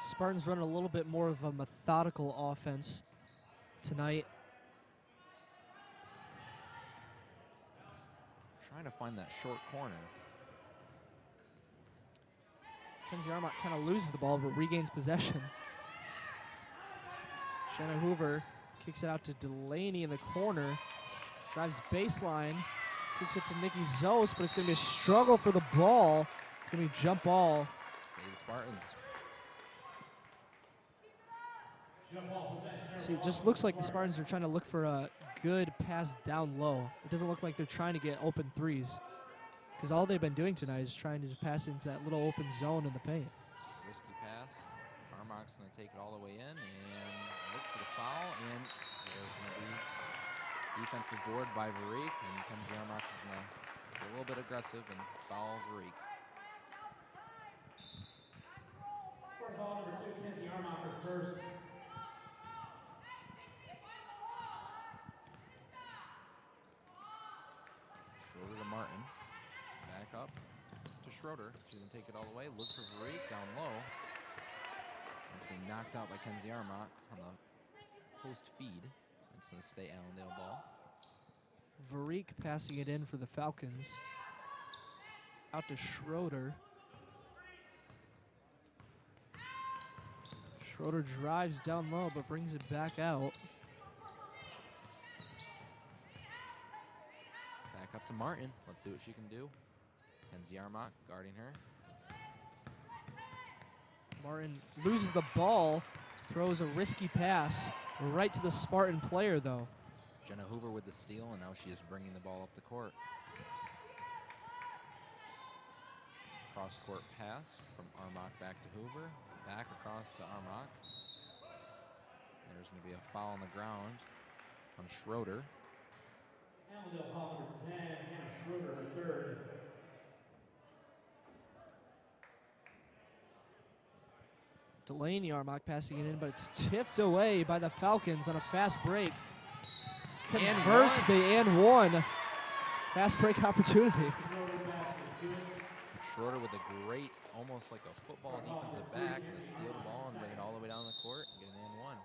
Spartans running a little bit more of a methodical offense tonight. Trying to find that short corner. Kenzie Armott kind of loses the ball but regains possession. Shanna Hoover kicks it out to Delaney in the corner. Drives baseline. Kicks it to Nikki Zos, but it's going to be a struggle for the ball. It's going to be a jump ball. Stay the Spartans. See, it just looks like the Spartans are trying to look for a good pass down low. It doesn't look like they're trying to get open threes, because all they've been doing tonight is trying to just pass into that little open zone in the paint. Risky pass. Armock's going to take it all the way in and look for the foul, and there's going to be defensive board by Varik, and Kenzie Armock is going to be a little bit aggressive and foul Varik. Spartan ball number 2, Kenzie Armock, her first. Schroeder to Martin. Back up to Schroeder. She's going to take it all the way. Look for Varik down low. It's being knocked out by Kenzie Armock on the post feed. It's going to stay Allendale ball. Varik passing it in for the Falcons. Out to Schroeder. Schroeder drives down low but brings it back out. Back up to Martin. Let's see what she can do. Kenzie Armock guarding her. Martin loses the ball, throws a risky pass right to the Spartan player though. Jenna Hoover with the steal, and now she is bringing the ball up the court. Cross-court pass from Armock back to Hoover. Back across to Armock. There's going to be a foul on the ground on Schroeder. Allendale foul number 10, Hannah Schroeder, her third. Delaney Armock passing it in, but it's tipped away by the Falcons on a fast break. Converts the and one. Fast break opportunity. Schroeder with a great, almost like a football defensive back, to steal the ball and bring it all the way down the court and get an and one.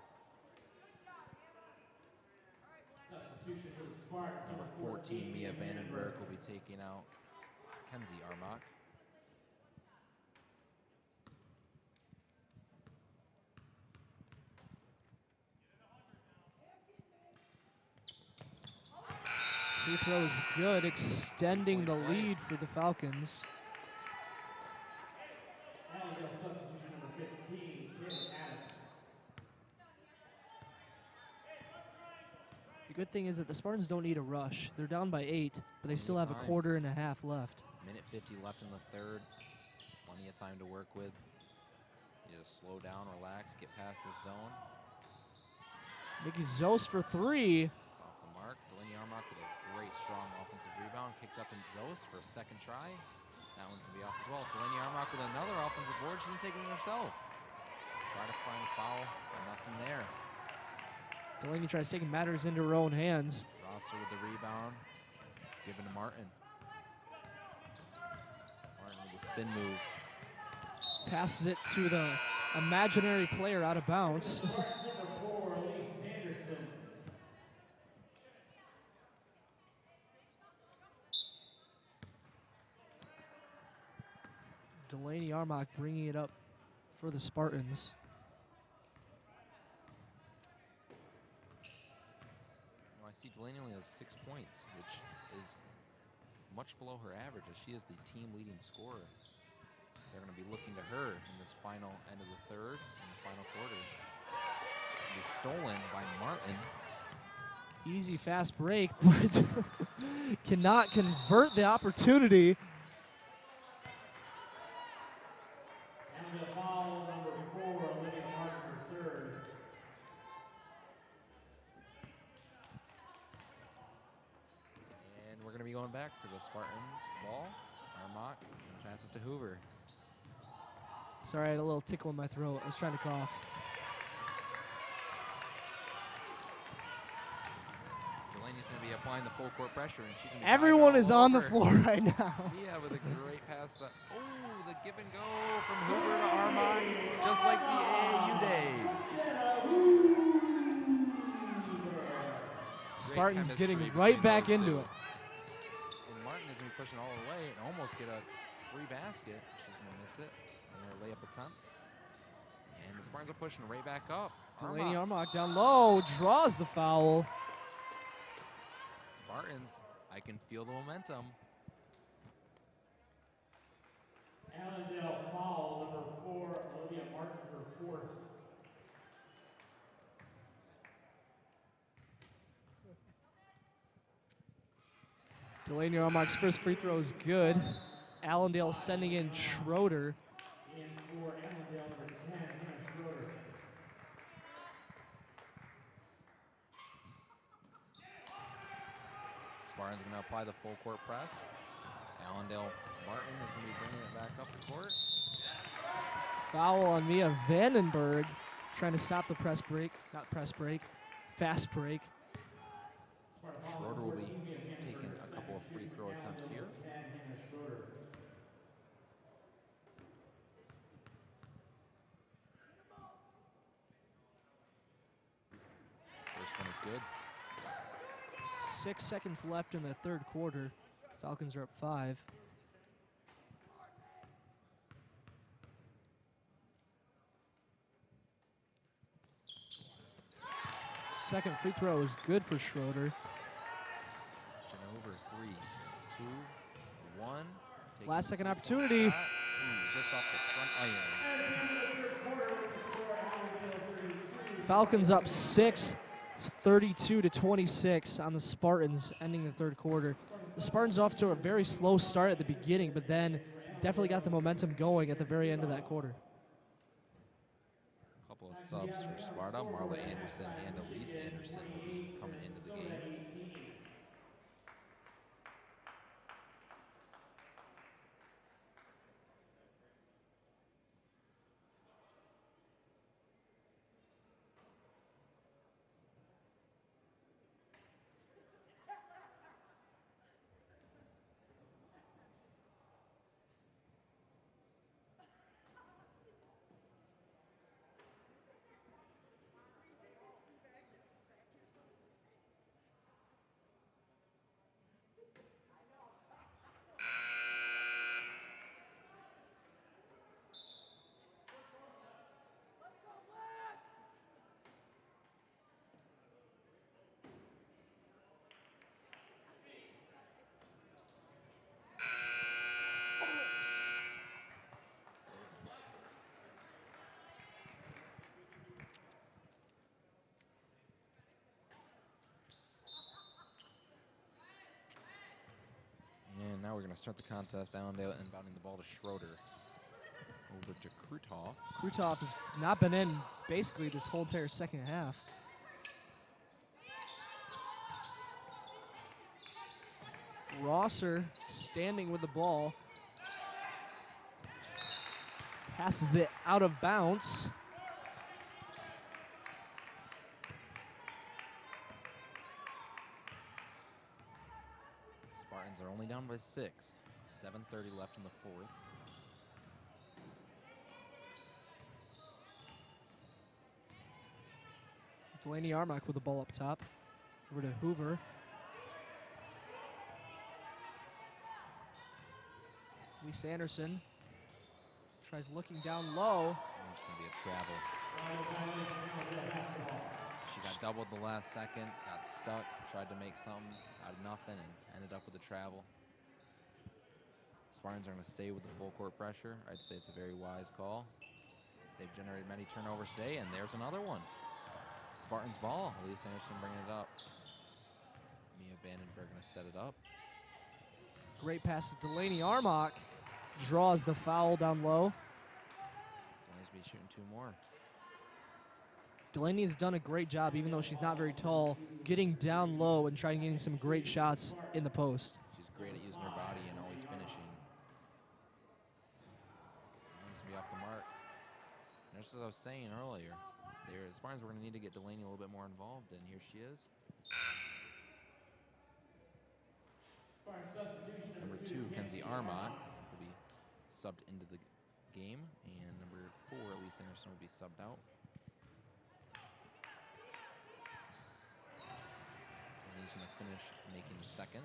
Substitution for the Spartans. Number 14, Mia Vandenberg, will be taking out Kenzie Armock. Free throw is good, extending the lead for the Falcons. Allendale substitution number 15, Taylor Adams. The good thing is that the Spartans don't need a rush. They're down by 8, but they still have a quarter and a half left. Minute 50 left in the third. Plenty of time to work with. You just slow down, relax, get past this zone. Nikki Zos for 3. It's off the mark. Delaney Armock with a great, strong offensive rebound. Kicked up in Zos for a second try. That one's going to be off as well. Delaney Armock with another offensive board. She didn't take it herself. Try to find a foul, but nothing there. Delaney tries taking matters into her own hands. Rosser with the rebound. Given to Martin. Martin with the spin move. Passes it to the imaginary player out of bounds. Number 4, Elise Sanderson. Delaney Armock bringing it up for the Spartans. Well, I see Delaney only has 6 points, which is much below her average, as she is the team leading scorer. They're going to be looking to her in this final end of the third and the final quarter. It's stolen by Martin. Easy fast break, but cannot convert the opportunity. And the foul number 4, Olivia Martin, her third. And we're going to be going back to the Spartans ball. Armock going to pass it to Hoover. Sorry, I had a little tickle in my throat. I was trying to cough. applying the full court pressure, and she's going to be Everyone diving is all on the over. floor right now. Mia with a great pass. Oh, the give and go from Hoover to Armand, just like the AAU days. Spartans getting chemistry right between back those into two. it. And Martin is going to be pushing all the way and almost get a free basket. She's going to miss it on her layup attempt. And the Spartans are pushing right back up. Delaney Armach down low, draws the foul. Spartans, I can feel the momentum. Allendale foul, number 4, Olivia Martin, her 4th. Delaney Armach's first free throw is good. Allendale sending in Schroeder. And for Allendale, number 10, Hannah Schroeder. Spartans going to apply the full court press. Allendale Martin is going to be bringing it back up the court. Foul on Mia Vandenberg, trying to stop the press break, not press break, fast break. Schroeder will be taking a couple of free throw attempts here. First one is good. 6 seconds left in the third quarter. Falcons are up 5. Second free throw is good for Schroeder. Over 3, 2, 1. Last second opportunity. Just off the front iron. Falcons up 6, 32-26 on the Spartans, ending the third quarter. The Spartans off to a very slow start at the beginning, but then definitely got the momentum going at the very end of that quarter. Couple of subs for Sparta. Marla Anderson and Elise Anderson will be coming into the game. And now we're going to start the contest. Allendale inbounding the ball to Schroeder. Over to Kruthoff. Kruthoff has not been in basically this whole entire second half. Rosser standing with the ball. Passes it out of bounds. Spartans are only down by 6. 7:30 left in the fourth. Delaney Armach with the ball up top. Over to Hoover. Elise Anderson tries looking down low. It's going to be a travel. She got doubled the last second, got stuck, tried to make something out of nothing, and ended up with a travel. Spartans are going to stay with the full court pressure. I'd say it's a very wise call. They've generated many turnovers today, and there's another one. Spartans ball. Elise Anderson bringing it up. Mia Vandenberg going to set it up. Great pass to Delaney Armach. Draws the foul down low. Delaney's be shooting 2 more. Delaney has done a great job, even though she's not very tall, getting down low and trying getting some great shots in the post. She's great at using her body and always finishing. Needs to be off the mark. And just as I was saying earlier, the Spartans were going to need to get Delaney a little bit more involved, and here she is. Spartan substitution Number 2, Kenzie Armach, will be subbed into the game, and number 4, Elise Anderson, will be subbed out. He's going to finish making the second.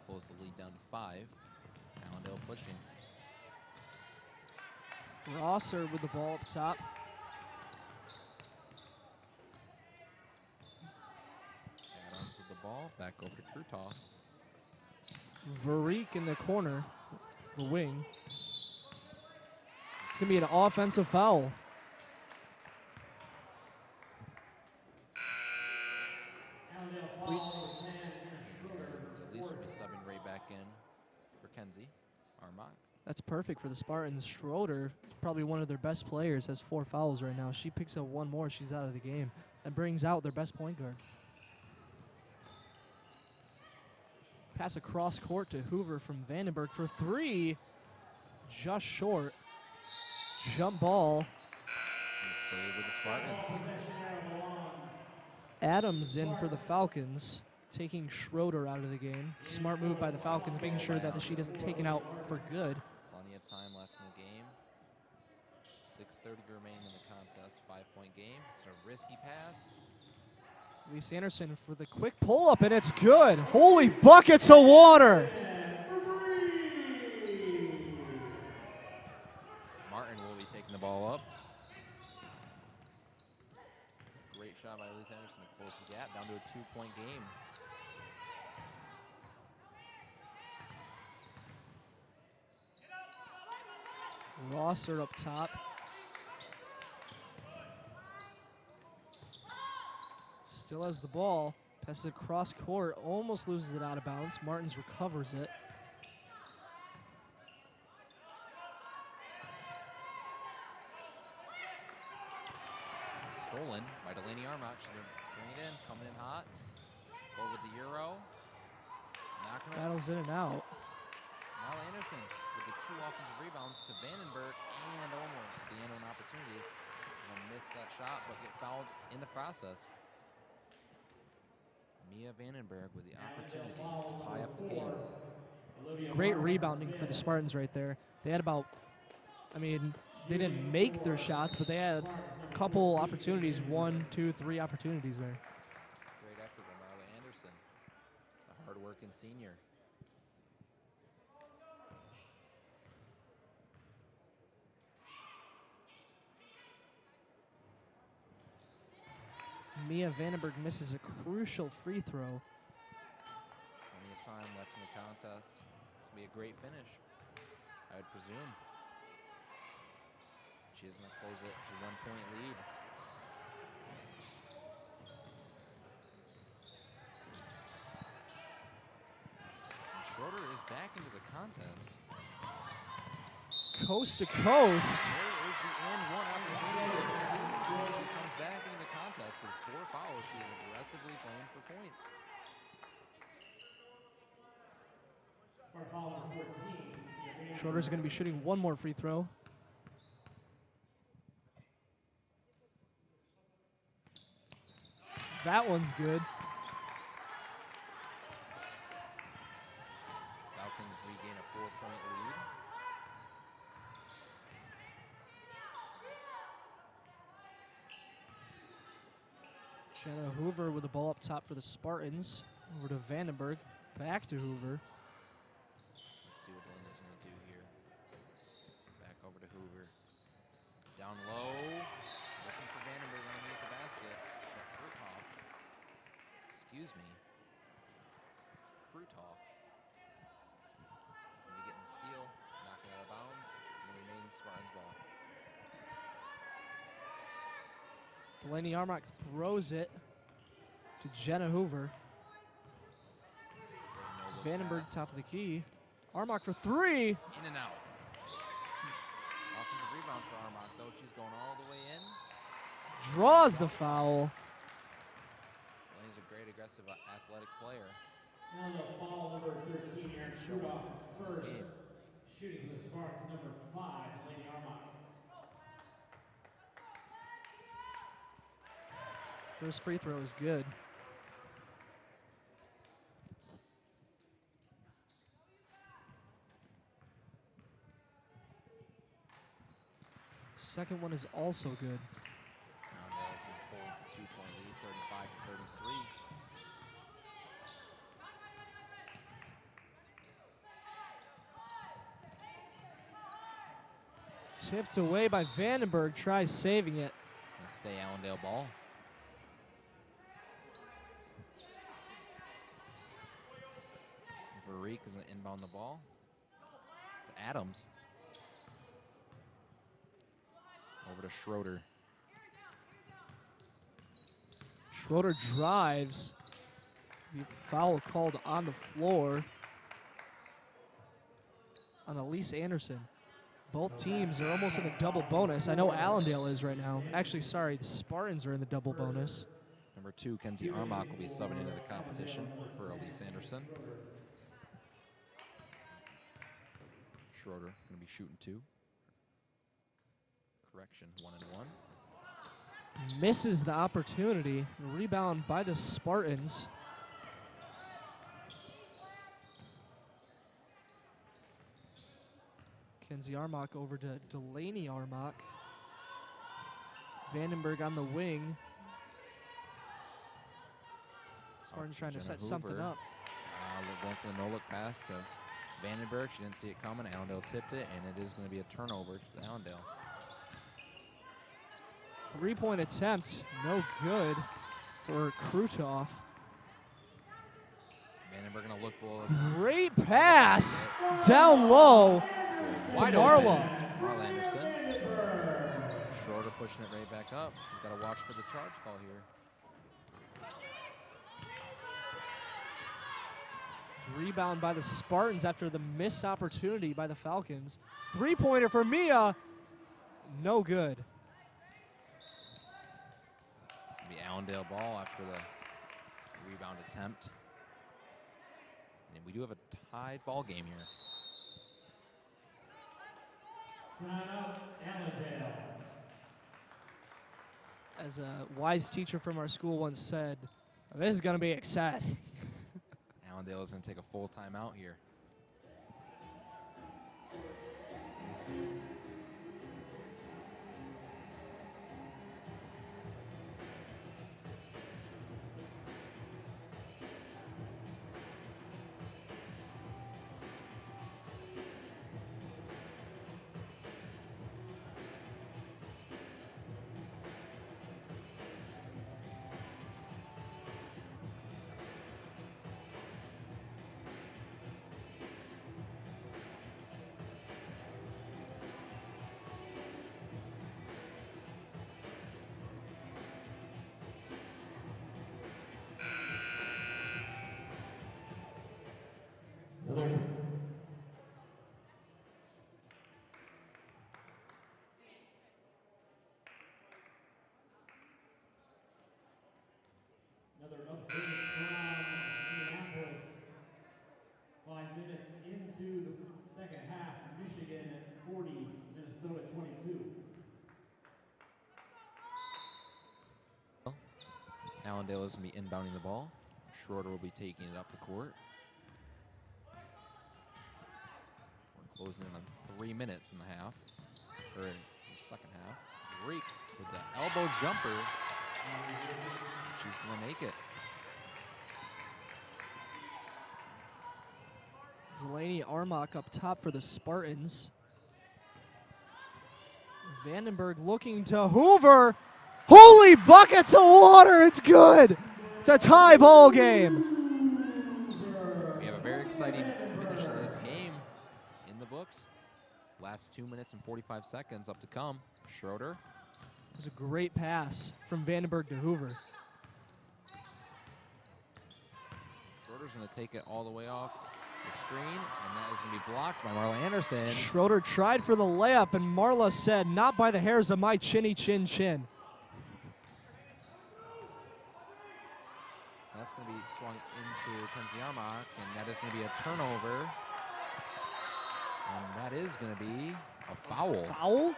Close the lead down to 5. Allendale pushing. Rosser with the ball up top. Adams with the ball. Back over to Krutov. Varik in the corner, the wing. It's going to be an offensive foul. Elise will be subbing right back in for Kenzie Armach. That's perfect for the Spartans. Schroeder, probably one of their best players, has 4 fouls right now. She picks up one more, she's out of the game. And brings out their best point guard. Pass across court to Hoover from Vandenberg for 3. Just short. Jump ball. With the Spartans. Adams in for the Falcons, taking Schroeder out of the game. Smart move by the Falcons, making sure that she doesn't take it out for good. Plenty of time left in the game. 6:30 remaining in the contest. 5-point game. It's a risky pass. Elise Anderson for the quick pull-up, and it's good. Holy buckets of water! Martin will be taking the ball up. Great shot by Elise Anderson to close the gap down to a 2-point game. Rosser up top. Still has the ball. Passes it across court. Almost loses it out of bounds. Martins recovers it. Stolen by Delaney Armach. She's going to bring it in. Coming in hot. Go with the Euro. Knocking it. Battles in and out. Marla Anderson with the 2 offensive rebounds to Vandenberg, and almost the end of an opportunity. Gonna miss that shot, but get fouled in the process. Mia Vandenberg with the opportunity to tie up the game. Great rebounding for the Spartans right there. They had about, I mean, they didn't make their shots, but they had a couple opportunities, 1, 2, 3 opportunities there. Great effort by Marla Anderson, the hard-working senior. Mia Vandenberg misses a crucial free throw. Plenty of time left in the contest. It's going to be a great finish, I would presume. She's going to close it to 1-point lead. And Schroeder is back into the contest. Coast to coast. There is the and one opportunity. She comes back into the contest with 4 fouls. She is aggressively playing for points. Schroeder's going to be shooting 1 more free throw. That one's good. Falcons regain a 4-point lead. Jenna Hoover with the ball up top for the Spartans. Over to Vandenberg. Back to Hoover. Let's see what Delaney's going to do here. Back over to Hoover. Down low. Looking for Vandenberg underneath the basket. But Krutov. Excuse me. Krutov. He's going to be getting the steal. Knocking it out of bounds. And the remaining Spartans ball. Delaney Armach throws it to Jenna Hoover. Vandenberg top of the key. Armach for 3. In and out. Offensive rebound for Armach, though. She's going all the way in. Draws the foul. Well, he's a great, aggressive, athletic player. Now the foul number 13, Aaron Krutov, first. Shooting for the Spartans, number 5, Delaney Armach. First free throw is good. Second one is also good. Allendale's going to hold the 2-point lead, 35-33. Tipped away by Vandenberg, tries saving it. It's going to stay Allendale ball. Verreek is going to inbound the ball to Adams. Over to Schroeder. Schroeder drives. Foul called on the floor on Elise Anderson. Both teams are almost in a double bonus. I know Allendale is right now. Actually, sorry, the Spartans are in the double bonus. Number 2, Kenzie Armock, will be subbing into the competition for Elise Anderson. Schroeder going to be shooting 2. Correction, 1 and 1. Misses the opportunity. Rebound by the Spartans. Kenzie Armock over to Delaney Armock. Vandenberg on the wing. Spartans trying to set something up. Going for the no-look pass to Vandenberg. She didn't see it coming. Allendale tipped it, and it is going to be a turnover to Allendale. 3-point attempt, no good for Krutov. Vandenberg going to look below. Great pass down low to Marla. Marla Anderson. Schroeder pushing it right back up. She's got to watch for the charge call here. Rebound by the Spartans after the missed opportunity by the Falcons. 3-pointer for Mia, no good. It's going to be Allendale ball after the rebound attempt. And we do have a tied ball game here. Timeout, Allendale. As a wise teacher from our school once said, this is going to be exciting. Allendale is going to take a full timeout here. Another update from Minneapolis. 5 minutes into the second half, Michigan 40, Minnesota 22. Allendale is going to be inbounding the ball. Schroeder will be taking it up the court. We're closing in on 3 minutes in the half, or in the second half. Greek with the elbow jumper. She's going to make it. Delaney Armock up top for the Spartans. Vandenberg looking to Hoover. Holy buckets of water, it's good. It's a tie ball game. We have a very exciting finish to this game in the books. Last 2 minutes and 45 seconds up to come. Schroeder. It was a great pass from Vandenberg to Hoover. Schroeder's going to take it all the way off the screen, and that is going to be blocked by Marla Anderson. Schroeder tried for the layup, and Marla said, not by the hairs of my chinny chin chin. That's going to be swung into Kenzie Armock, and that is going to be a turnover. And that is going to be a foul. Foul?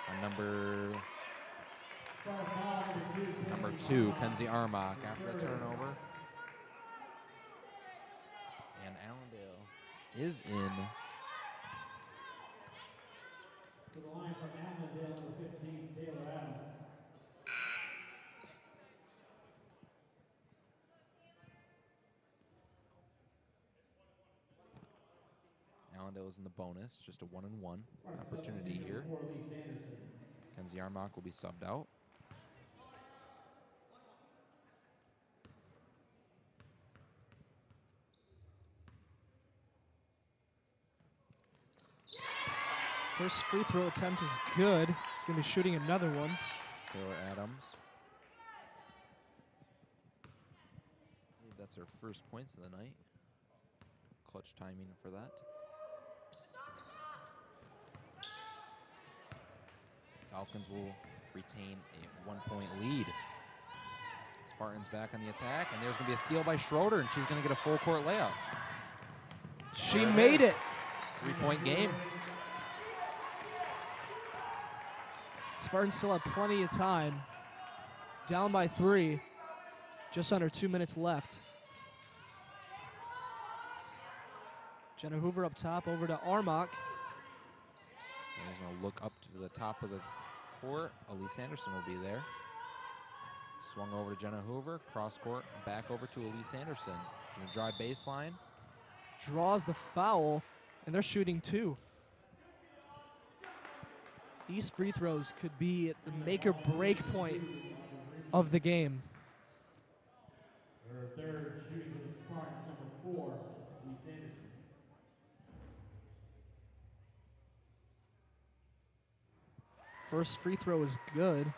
On number 2, Kenzie Armock after the turnover. And Allendale is in To the line for Allendale, number 15, Taylor Adams. Allendale is in the bonus, just a 1-and-1 opportunity here. Kenzie Armock will be subbed out. First free throw attempt is good. He's going to be shooting another one. Taylor Adams. I believe that's her first points of the night. Clutch timing for that. Falcons will retain a 1-point lead. Spartans back on the attack, and there's going to be a steal by Schroeder, and she's going to get a full court layup. She made it. 3-point game. Spartans still have plenty of time. Down by 3. Just under 2 minutes left. Jenna Hoover up top, over to Armock. He's going to look up to the top of the court. Elise Anderson will be there. Swung over to Jenna Hoover, cross court, back over to Elise Anderson. She's going to drive baseline. Draws the foul, and they're shooting 2. These free throws could be at the make or break point of the game. Her third shooting for the Spartans, number 4, Elise Anderson. First free throw is good.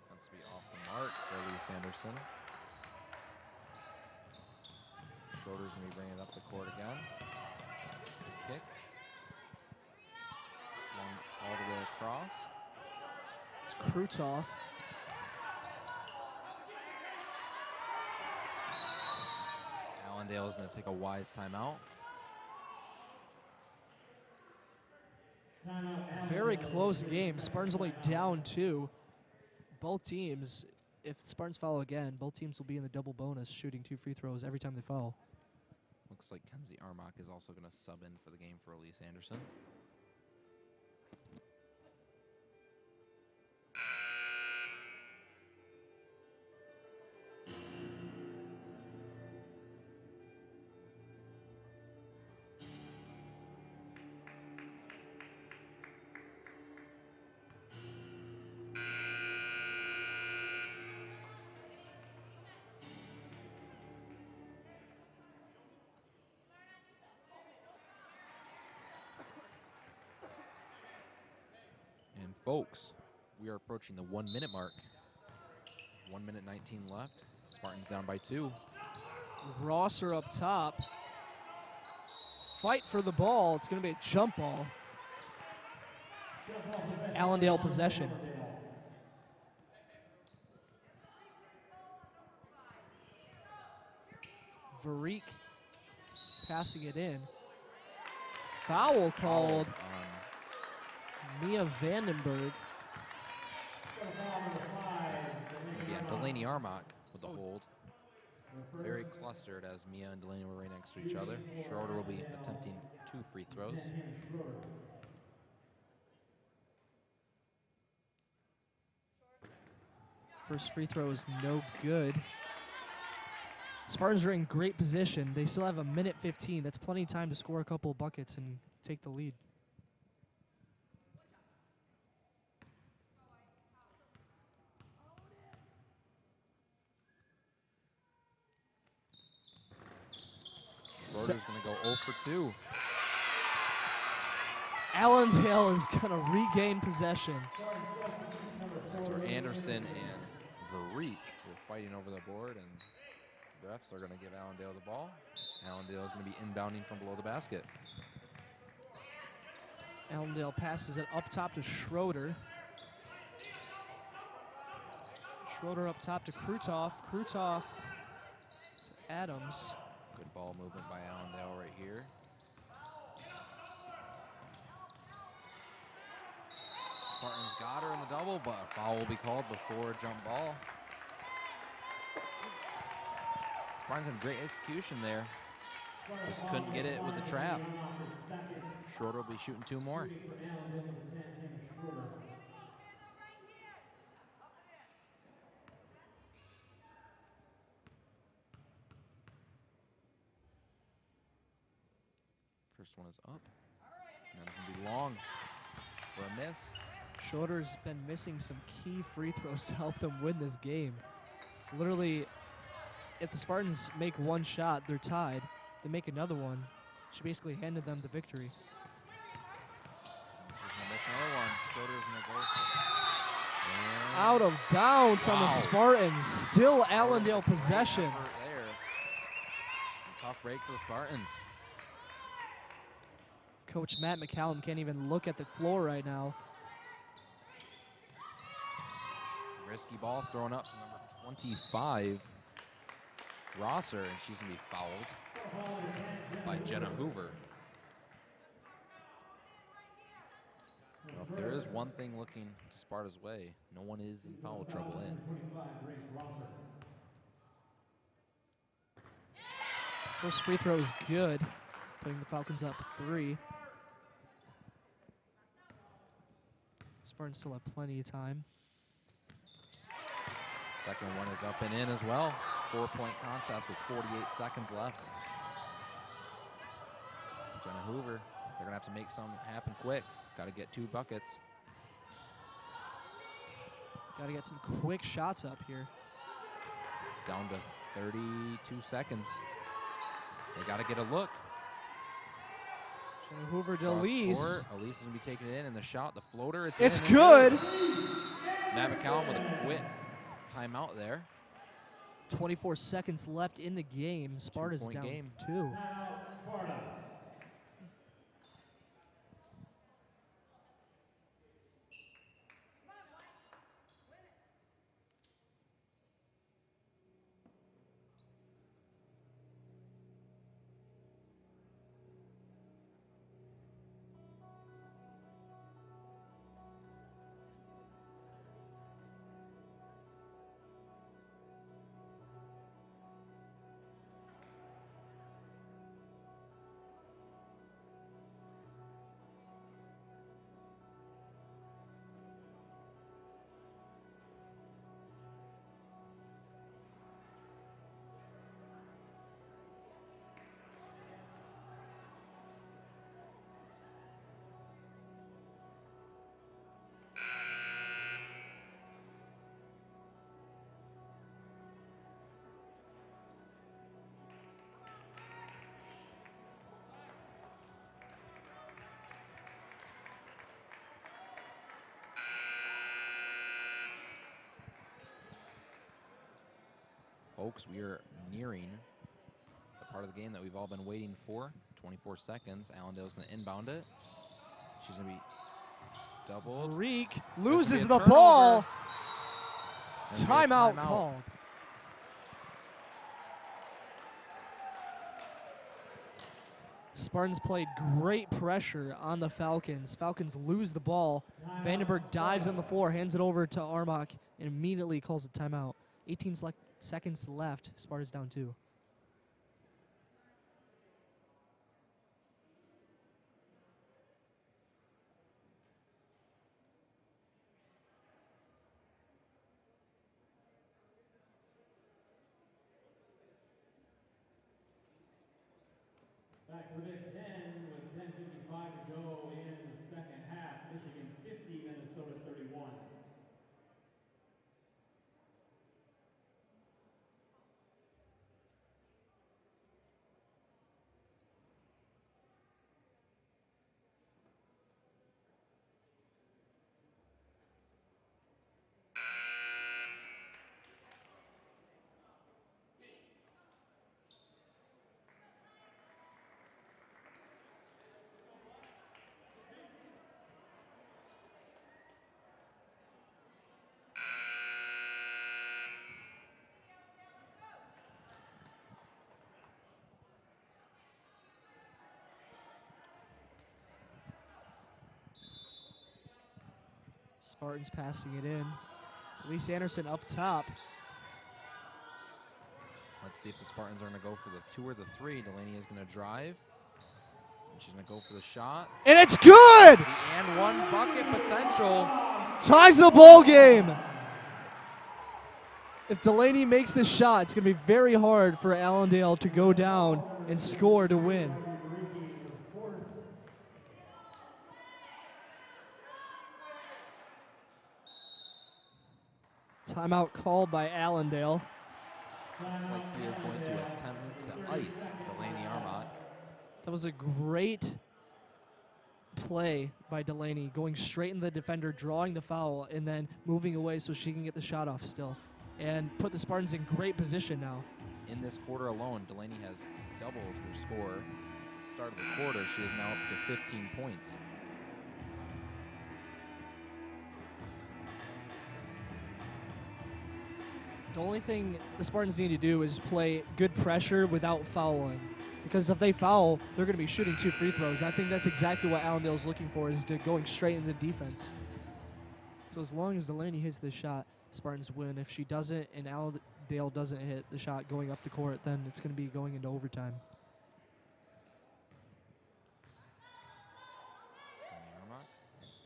That's to be off the mark for Elise Anderson. Schroeder's going to be bringing it up the court again. Good kick. Swung all the way across. It's Krutoff. Allendale is going to take a wise timeout. Very close game. Spartans only down 2. Both teams, if Spartans foul again, both teams will be in the double bonus, shooting 2 free throws every time they foul. Looks like Kenzie Armock is also going to sub in for the game for Elise Anderson. And folks, we are approaching the 1-minute mark. 1 minute 19 left. Spartans down by 2. Rosser up top. Fight for the ball. It's going to be a jump ball. Allendale possession. Varique passing it in. Foul called on Mia Vandenberg. Yeah, Delaney Armock with the hold. Very clustered as Mia and Delaney were right next to each other. Schroeder will be attempting 2 free throws. First free throw is no good. Spartans are in great position. They still have 1:15. That's plenty of time to score a couple of buckets and take the lead. Schroeder's going to go 0 for 2. Allendale is going to regain possession. That's where Anderson and Varique were fighting over the board, and refs are going to give Allendale the ball. Allendale is going to be inbounding from below the basket. Allendale passes it up top to Schroeder. Schroeder up top to Krutoff. Krutoff to Adams. Good ball movement by Allendale right here. Spartans got her in the double, but a foul will be called before a jump ball. Spartans had great execution there. Just couldn't get it with the trap. Schroeder will be shooting 2 more. Shooting for Allendale with the 10, Hannah Schroeder. First one is up. And that is going to be long for a miss. Schroeder's been missing some key free throws to help them win this game. Literally, if the Spartans make one shot, they're tied. They make another one. She basically handed them the victory. She's going to miss another one. Schroeder's going to go for Out of bounds on the Spartans. Still Allendale possession. There. Tough break for the Spartans. Coach Matt McCallum can't even look at the floor right now. Risky ball thrown up to number 25, Rosser, and she's going to be fouled by Jenna Hoover. Well, there is one thing looking to Sparta's way. No one is in foul trouble in. First free throw is good, putting the Falcons up 3. Spartans still have plenty of time. Second one is up and in as well. 4-point contest with 48 seconds left. Jenna Hoover, they're gonna have to make something happen quick. Got to get 2 buckets. Got to get some quick shots up here. Down to 32 seconds. They got to get a look. Jenna Hoover to Elise. Elise is gonna be taking it in, and the shot, the floater, it's It's in, good. Matt McCallum with a quick timeout there. 24 seconds left in the game. Sparta's down game. 2. Sparta. Folks, we are nearing the part of the game that we've all been waiting for. 24 seconds. Allendale's going to inbound it. She's going to be doubled. Freak loses the ball. Timeout called. Spartans played great pressure on the Falcons. Falcons lose the ball. Vandenberg dives on the floor, hands it over to Armach, and immediately calls a timeout. 18 seconds left. Sparta's down 2. Back to the Big Ten with 10:55 to go in the second half. Michigan 50, Minnesota 31. Spartans passing it in. Elise Anderson up top. Let's see if the Spartans are going to go for the 2 or the 3. Delaney is going to drive. She's going to go for the shot. And it's good! The and 1 bucket potential. Ties the ball game. If Delaney makes this shot, it's going to be very hard for Allendale to go down and score to win. Timeout called by Allendale. Looks like he is going to attempt to ice Delaney Armott. That was a great play by Delaney, going straight in the defender, drawing the foul, and then moving away so she can get the shot off still, and put the Spartans in great position now. In this quarter alone, Delaney has doubled her score. At the start of the quarter, she is now up to 15 points. The only thing the Spartans need to do is play good pressure without fouling. Because if they foul, they're going to be shooting 2 free throws. I think that's exactly what Allendale's looking for, is to going straight into the defense. So as long as Delaney hits this shot, Spartans win. If she doesn't and Allendale doesn't hit the shot going up the court, then it's going to be going into overtime.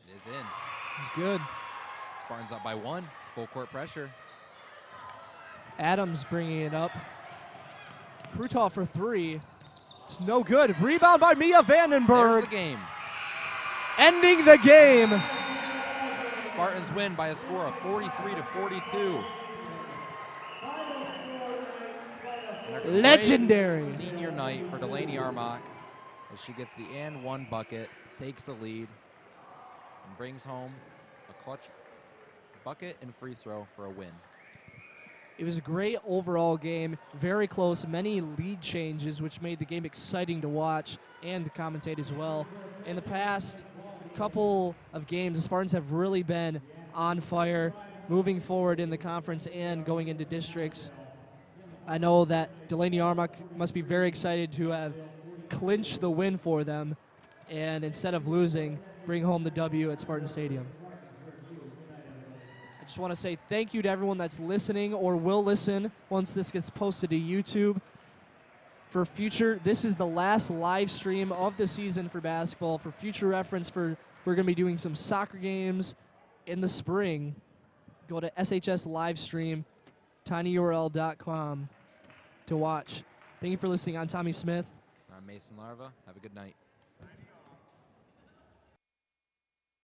It is in. It's good. Spartans up by 1. Full court pressure. Adams bringing it up. Krutov for 3. It's no good. Rebound by Mia Vandenberg. There's the game. Ending the game. Spartans win by a score of 43-42. Legendary. Senior night for Delaney Armott as she gets the and 1 bucket, takes the lead, and brings home a clutch bucket and free throw for a win. It was a great overall game, very close, many lead changes, which made the game exciting to watch and to commentate as well. In the past couple of games, the Spartans have really been on fire, moving forward in the conference and going into districts. I know that Delaney Armott must be very excited to have clinched the win for them, and instead of losing, bring home the W at Spartan Stadium. I just want to say thank you to everyone that's listening or will listen once this gets posted to YouTube. For future, this is the last live stream of the season for basketball. For future reference, we're going to be doing some soccer games in the spring. Go to SHS live stream, tinyurl.com to watch. Thank you for listening. I'm Tommy Smith. I'm Mason Larva. Have a good night.